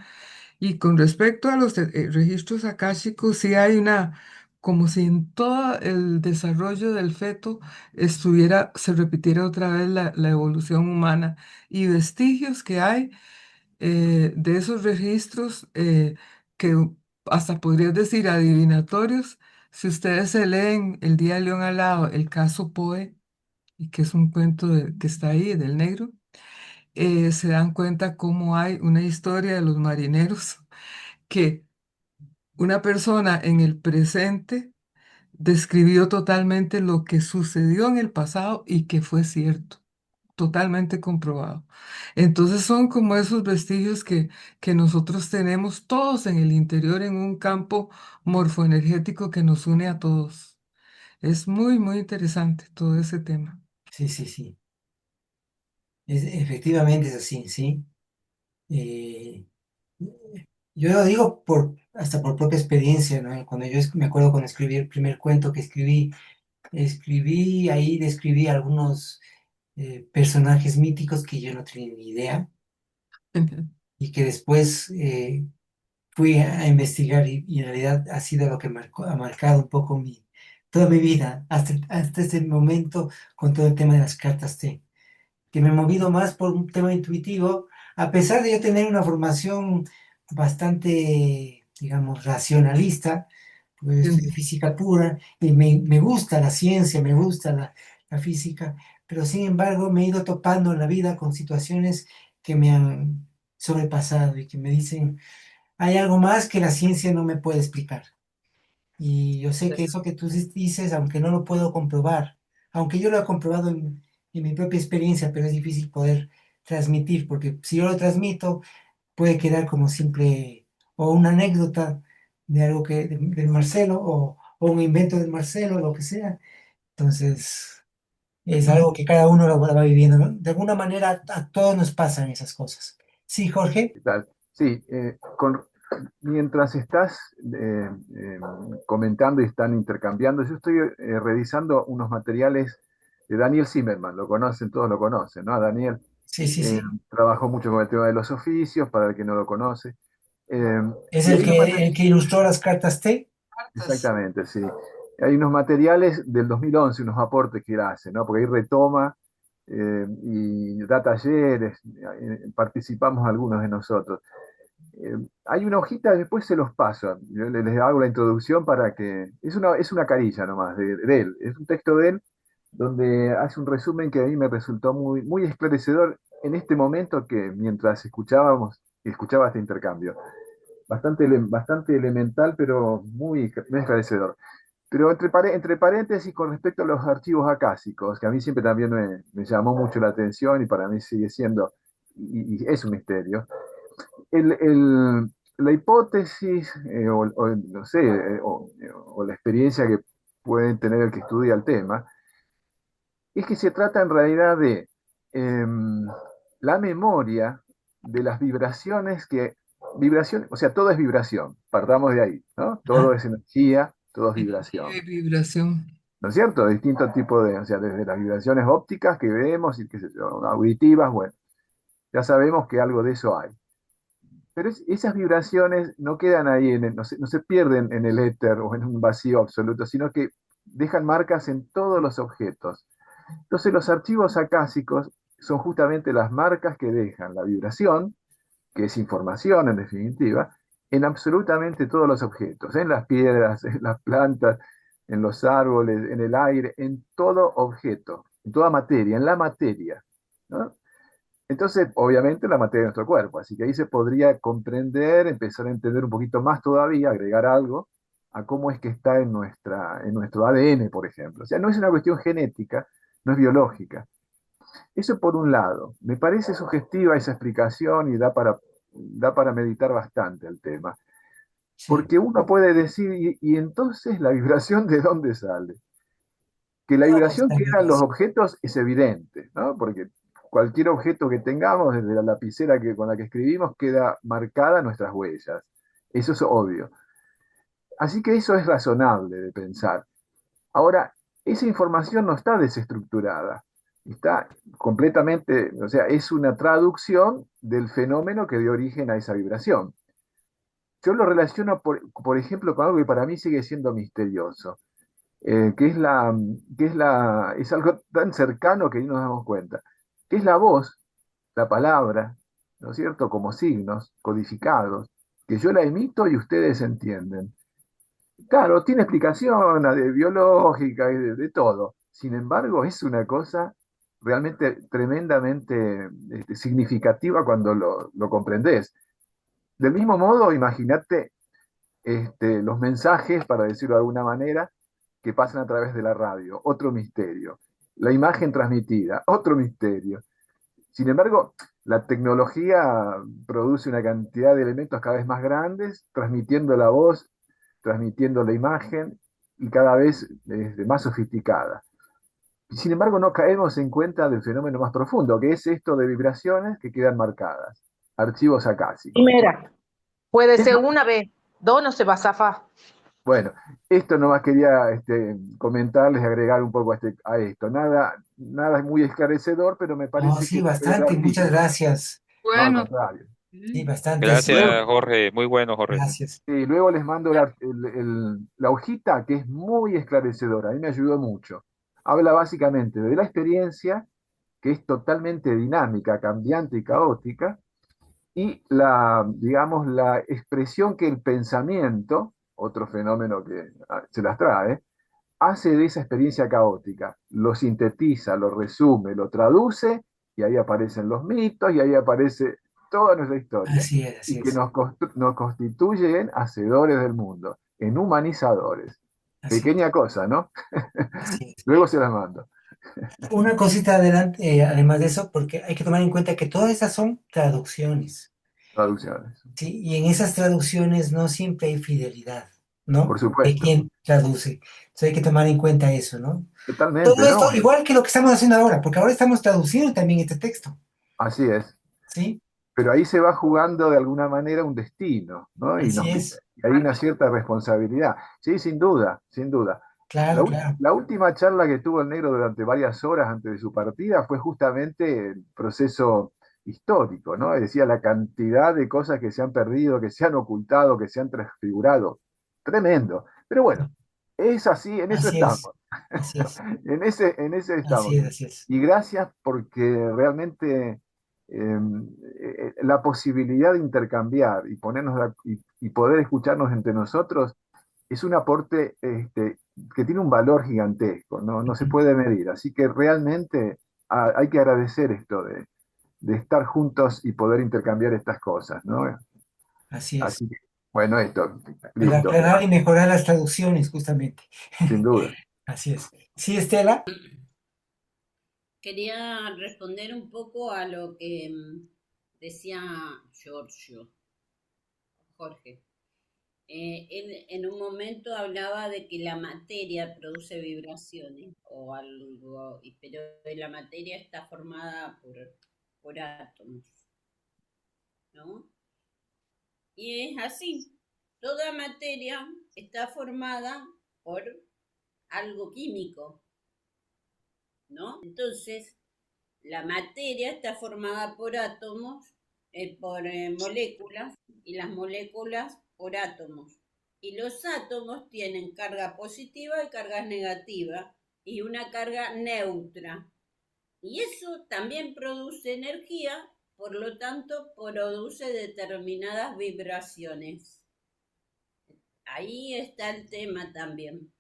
Y con respecto a los registros akáshicos, sí hay una, como si en todo el desarrollo del feto estuviera, se repitiera otra vez la evolución humana y vestigios que hay de esos registros que hasta podrías decir adivinatorios. Si ustedes se leen El Día del León Alado, el caso Poe, y que es un cuento que está ahí, del negro, se dan cuenta cómo hay una historia de los marineros que una persona en el presente describió totalmente lo que sucedió en el pasado y que fue cierto, totalmente comprobado. Entonces son como esos vestigios que nosotros tenemos todos en el interior en un campo morfoenergético que nos une a todos. Es muy, muy interesante todo ese tema. Sí, sí, sí. Efectivamente es así, sí. Eh, yo lo digo hasta por propia experiencia, ¿no? Cuando me acuerdo cuando escribí el primer cuento que describí algunos personajes míticos que yo no tenía ni idea y que después fui a investigar y en realidad ha sido lo que ha marcado un poco toda mi vida hasta este momento con todo el tema de las cartas T, que me he movido más por un tema intuitivo, a pesar de yo tener una formación bastante, digamos, racionalista, pues estudio física pura y me gusta la ciencia, me gusta la física, pero sin embargo me he ido topando en la vida con situaciones que me han sobrepasado y que me dicen, hay algo más que la ciencia no me puede explicar. Y yo sé que eso que tú dices, aunque no lo puedo comprobar, aunque yo lo he comprobado en mi propia experiencia, pero es difícil poder transmitir, porque si yo lo transmito, puede quedar como simple o una anécdota de algo del Marcelo o un invento del Marcelo, lo que sea. Entonces, es algo que cada uno lo va viviendo, ¿no? De alguna manera a todos nos pasan esas cosas. Sí, Jorge. ¿Qué tal? Sí, mientras estás comentando y están intercambiando, yo estoy revisando unos materiales de Daniel Zimmerman, lo conocen, todos lo conocen, ¿no? Daniel Sí, sí, sí. trabajó mucho con el tema de los oficios, para el que no lo conoce. Es Y hay unos el que ilustró las cartas T. exactamente, sí. Hay unos materiales del 2011, unos aportes que él hace, ¿no? Porque ahí retoma y da talleres, participamos algunos de nosotros. Hay una hojita, después se los paso. Yo les hago la introducción para que. Es una carilla nomás de él. Es un texto de él donde hace un resumen que a mí me resultó muy, muy esclarecedor en este momento que mientras escuchaba este intercambio. Bastante elemental, pero muy esclarecedor. Pero entre paréntesis, con respecto a los archivos acásicos, que a mí siempre también me llamó mucho la atención y para mí sigue siendo, y es un misterio, la hipótesis, no sé, o la experiencia que puede tener el que estudia el tema, es que se trata en realidad de la memoria de las vibraciones, o sea, todo es vibración, partamos de ahí, ¿no? Todo es energía, todo es vibración. Vibración. ¿No es cierto? Distintos tipos o sea, desde las vibraciones ópticas que vemos y qué sé yo, auditivas, bueno, ya sabemos que algo de eso hay. Pero esas vibraciones no quedan ahí, no se pierden en el éter o en un vacío absoluto, sino que dejan marcas en todos los objetos. Entonces los archivos acásicos son justamente las marcas que dejan la vibración, que es información en definitiva, en absolutamente todos los objetos, en las piedras, en las plantas, en los árboles, en el aire, en todo objeto, en toda materia, en la materia, ¿no? Entonces, obviamente, la materia de nuestro cuerpo. Así que ahí se podría comprender, empezar a entender un poquito más todavía, agregar algo a cómo es que está en nuestro ADN, por ejemplo. O sea, no es una cuestión genética, no es biológica. Eso por un lado. Me parece sugestiva esa explicación y da para meditar bastante el tema. Porque uno puede decir, y entonces la vibración de dónde sale? Que la vibración que dan los objetos es evidente, ¿no? Porque cualquier objeto que tengamos, desde la lapicera con la que escribimos, queda marcada nuestras huellas. Eso es obvio. Así que eso es razonable de pensar. Ahora, esa información no está desestructurada, está completamente, o sea, es una traducción del fenómeno que dio origen a esa vibración. yo lo relaciono, por ejemplo, con algo que para mí sigue siendo misterioso, que es algo tan cercano que ni nos damos cuenta, que es la voz, la palabra, ¿no es cierto? Como signos codificados, que yo la emito y ustedes entienden. Claro, tiene explicación biológica y de todo. Sin embargo, es una cosa realmente tremendamente significativa cuando lo comprendés. Del mismo modo, imagínate los mensajes, para decirlo de alguna manera, que pasan a través de la radio, otro misterio. La imagen transmitida, otro misterio. Sin embargo, la tecnología produce una cantidad de elementos cada vez más grandes, transmitiendo la voz, transmitiendo la imagen y cada vez más sofisticada. Sin embargo, no caemos en cuenta del fenómeno más profundo, que es esto de vibraciones que quedan marcadas, archivos acásicos. Primera, puede ser una vez, dos no se va a zafar. Bueno, esto nomás quería comentarles, agregar un poco a esto. Nada es muy esclarecedor, pero me No, parece sí, que puede bastante, dar muchas pistas. gracias. No, al Bueno, contrario. Sí, bastante. Gracias, Jorge. Muy bueno, Jorge. Gracias. Y luego les mando la hojita que es muy esclarecedora, a mí me ayudó mucho. Habla básicamente de la experiencia, que es totalmente dinámica, cambiante y caótica, y digamos, la expresión que el pensamiento, otro fenómeno que se las trae, hace de esa experiencia caótica. Lo sintetiza, lo resume, lo traduce, y ahí aparecen los mitos, y ahí aparece toda nuestra historia. Así es, así Y que es. nos constituye en hacedores del mundo, en humanizadores. Así es, Pequeña cosa, ¿no? así es. Luego se las mando. Una cosita adelante, además de eso, porque hay que tomar en cuenta que todas esas son traducciones, Traducciones. ¿sí? Y en esas traducciones no siempre hay fidelidad, ¿no? Por De supuesto. quien traduce. Entonces hay que tomar en cuenta eso, ¿no? Totalmente, Todo esto, ¿no? igual que lo que estamos haciendo ahora, porque ahora estamos traduciendo también este texto, Así es. ¿sí? Pero ahí se va jugando de alguna manera un destino, ¿no? Así es. Y hay una cierta responsabilidad. Sí, sin duda, sin duda. Claro, claro. La última charla que tuvo el negro durante varias horas antes de su partida fue justamente el proceso histórico, ¿no? Decía la cantidad de cosas que se han perdido, que se han ocultado, que se han transfigurado. Tremendo. Pero bueno, es así, en eso Así es. estamos. Así es. En ese estamos. Así es, así es. Y gracias porque realmente la posibilidad de intercambiar y y poder escucharnos entre nosotros es un aporte que tiene un valor gigantesco, no se puede medir. Así que realmente hay que agradecer esto de estar juntos y poder intercambiar estas cosas, ¿no? Así es. Así que, bueno, esto, Para listo, aclarar y mejorar las traducciones, justamente. sin duda. Así es. Sí, Estela. Quería responder un poco a lo que decía Jorge. Él en un momento hablaba de que la materia produce vibraciones o algo, pero la materia está formada por átomos, ¿no? Y es así, toda materia está formada por algo químico, ¿no? Entonces, la materia está formada por átomos, por moléculas, y las moléculas por átomos. Y los átomos tienen carga positiva y carga negativa, y una carga neutra. Y eso también produce energía, por lo tanto, produce determinadas vibraciones. Ahí está el tema también,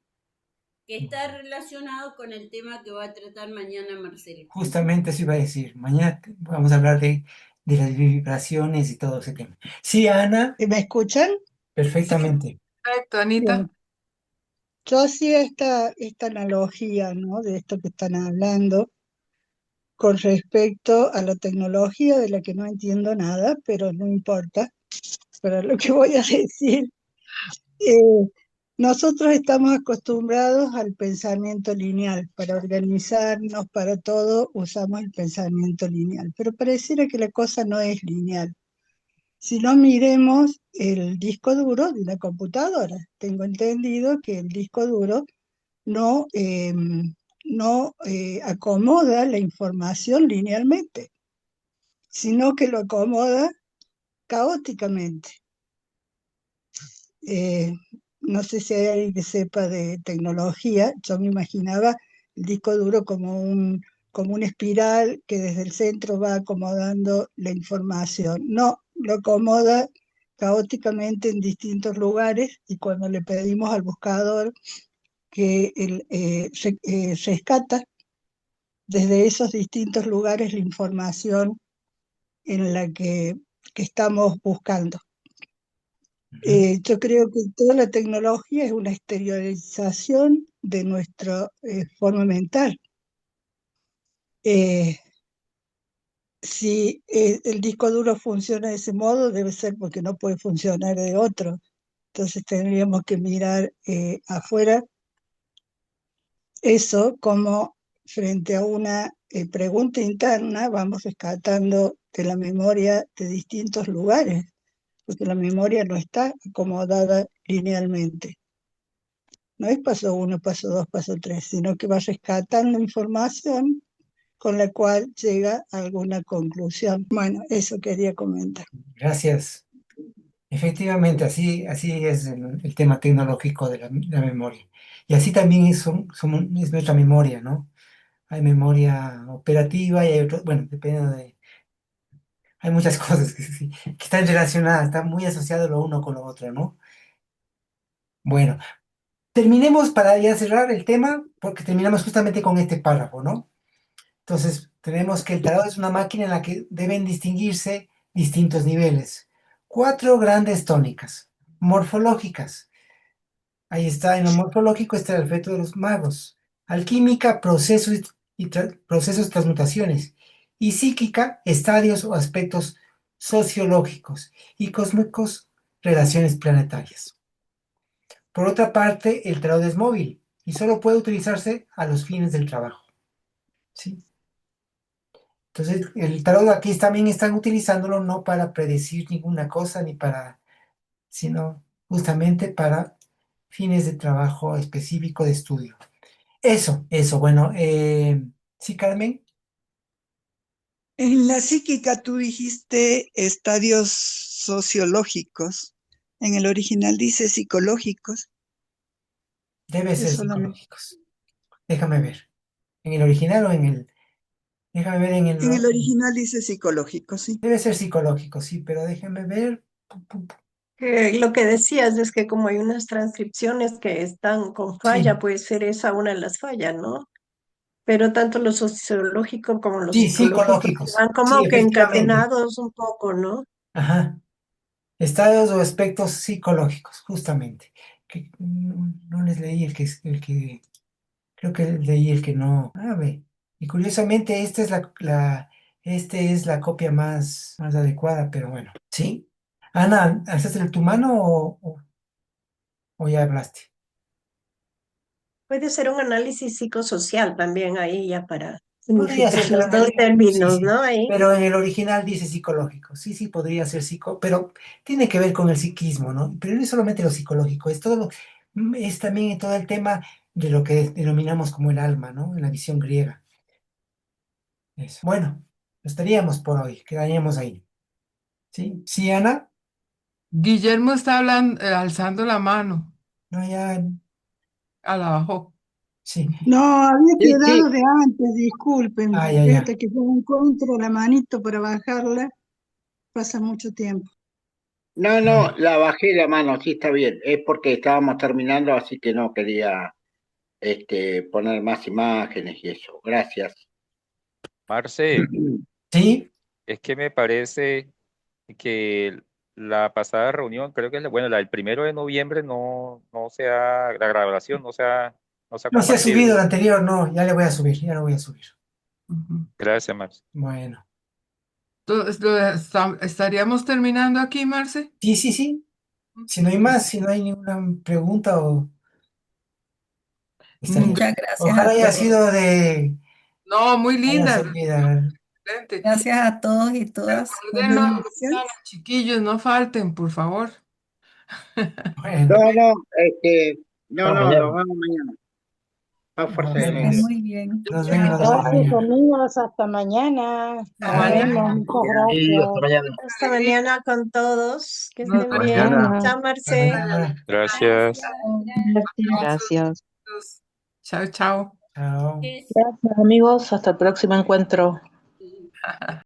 que está relacionado con el tema que va a tratar mañana Marcelo. Justamente eso iba a decir. Mañana vamos a hablar de las vibraciones y todo ese tema. Sí, Ana. ¿Me escuchan? Perfectamente. Perfecto, Anita. Bien. Yo hacía esta analogía, ¿no? De esto que están hablando con respecto a la tecnología de la que no entiendo nada, pero no importa. Pero lo que voy a decir, nosotros estamos acostumbrados al pensamiento lineal. Para organizarnos, para todo, usamos el pensamiento lineal. Pero pareciera que la cosa no es lineal. Si no, miremos el disco duro de una computadora. Tengo entendido que el disco duro no acomoda la información linealmente, sino que lo acomoda caóticamente. no sé si hay alguien que sepa de tecnología, yo me imaginaba el disco duro como una espiral que desde el centro va acomodando la información. No, lo acomoda caóticamente en distintos lugares y cuando le pedimos al buscador que rescata desde esos distintos lugares la información en la que estamos buscando. Yo creo que toda la tecnología es una exteriorización de nuestra forma mental. Si el disco duro funciona de ese modo, debe ser porque no puede funcionar de otro. Entonces tendríamos que mirar afuera eso como frente a una pregunta interna, vamos rescatando de la memoria de distintos lugares, porque la memoria no está acomodada linealmente. No es paso 1, paso 2, paso 3, sino que va rescatando información con la cual llega a alguna conclusión. Bueno, eso quería comentar. Gracias. Efectivamente, así es el tema tecnológico de la memoria. Y así también es nuestra memoria, ¿no? Hay memoria operativa y hay otro, bueno, depende de... Hay muchas cosas que están relacionadas, están muy asociadas lo uno con lo otro, ¿no? Bueno, terminemos para ya cerrar el tema, porque terminamos justamente con este párrafo, ¿no? Entonces, tenemos que el tarot es una máquina en la que deben distinguirse distintos niveles. 4 grandes tónicas morfológicas. Ahí está, en lo morfológico está el alfabeto de los magos. Alquímica, procesos procesos, transmutaciones. Y psíquica, estadios o aspectos sociológicos. Y cósmicos, relaciones planetarias. Por otra parte, el tarot es móvil y solo puede utilizarse a los fines del trabajo. ¿Sí? Entonces, el tarot aquí también están utilizándolo no para predecir ninguna cosa ni para, sino justamente para fines de trabajo específico de estudio. Eso, bueno, sí, Carmen. En la psíquica tú dijiste estadios sociológicos. En el original dice psicológicos. Debe ser Eso no me... psicológicos. Déjame ver. ¿En el original o en el...? Déjame ver en En el el... original dice psicológico, sí. Debe ser psicológico, sí, pero déjame ver. Lo que decías es que como hay unas transcripciones que están con falla, Sí, puede ser esa una de las fallas, ¿no? Pero tanto lo sociológico como lo sí, psicológico psicológicos. van Sí, como que efectivamente. encadenados un poco, ¿no? Ajá. Estados o aspectos psicológicos, justamente. Que no les leí creo que leí el que no. A ver. Y curiosamente, esta es este es la copia más adecuada, pero bueno. ¿Sí? Ana, ¿alzaste tu mano o ya hablaste? Puede ser un análisis psicosocial también ahí ya para Podría unificar ser un los dos análisis, sí, términos, sí, ¿no? Ahí. pero en el original dice psicológico, sí, sí, podría ser pero tiene que ver con el psiquismo, ¿no? Pero no es solamente lo psicológico, es también todo el tema de lo que denominamos como el alma, ¿no? En la visión griega. Eso. Bueno, estaríamos por hoy, quedaríamos ahí. ¿Sí? ¿Sí, Ana? Guillermo está hablando, alzando la mano, No, ya, a la bajó. sí. No, había Sí, sí. quedado de antes, disculpen. Ah, ya, ya. Fíjate que yo no encuentro la manito para bajarla, pasa mucho tiempo. No, no, la bajé la mano, sí está bien. Es porque estábamos terminando, así que no quería poner más imágenes y eso. Gracias. Marce, ¿Sí? es que me parece que la pasada reunión, creo que bueno, la del 1 de noviembre la grabación no se ha No se ha subido compartido. el anterior, no, ya le voy a subir, ya lo voy a subir. Ujú. Gracias, Marce. Bueno. Entonces, ¿estaríamos terminando aquí, Marce? Sí, sí, sí. Si no hay más, si no hay ninguna pregunta o estaría. Muchas gracias Ojalá a haya todos. sido de No, muy haya linda, servido. excelente. Gracias a todos y todas. Recuérdenlo Buenas mañana, noches. chiquillos, no falten, por favor. Bueno, No, no, no, vamos nos ya. vemos mañana. A fuerza Nos de Que vemos. estén negra. muy bien. Nos vemos Gracias, mañana. amigos. Hasta mañana. Hasta Nos mañana. vemos. Muchas gracias. Hasta mañana con todos. Que Nos estén vemos bien. Mañana. Chao, Marce. Mañana. Gracias. Gracias. Chao, chao. Chao. Gracias, amigos. Hasta el próximo encuentro.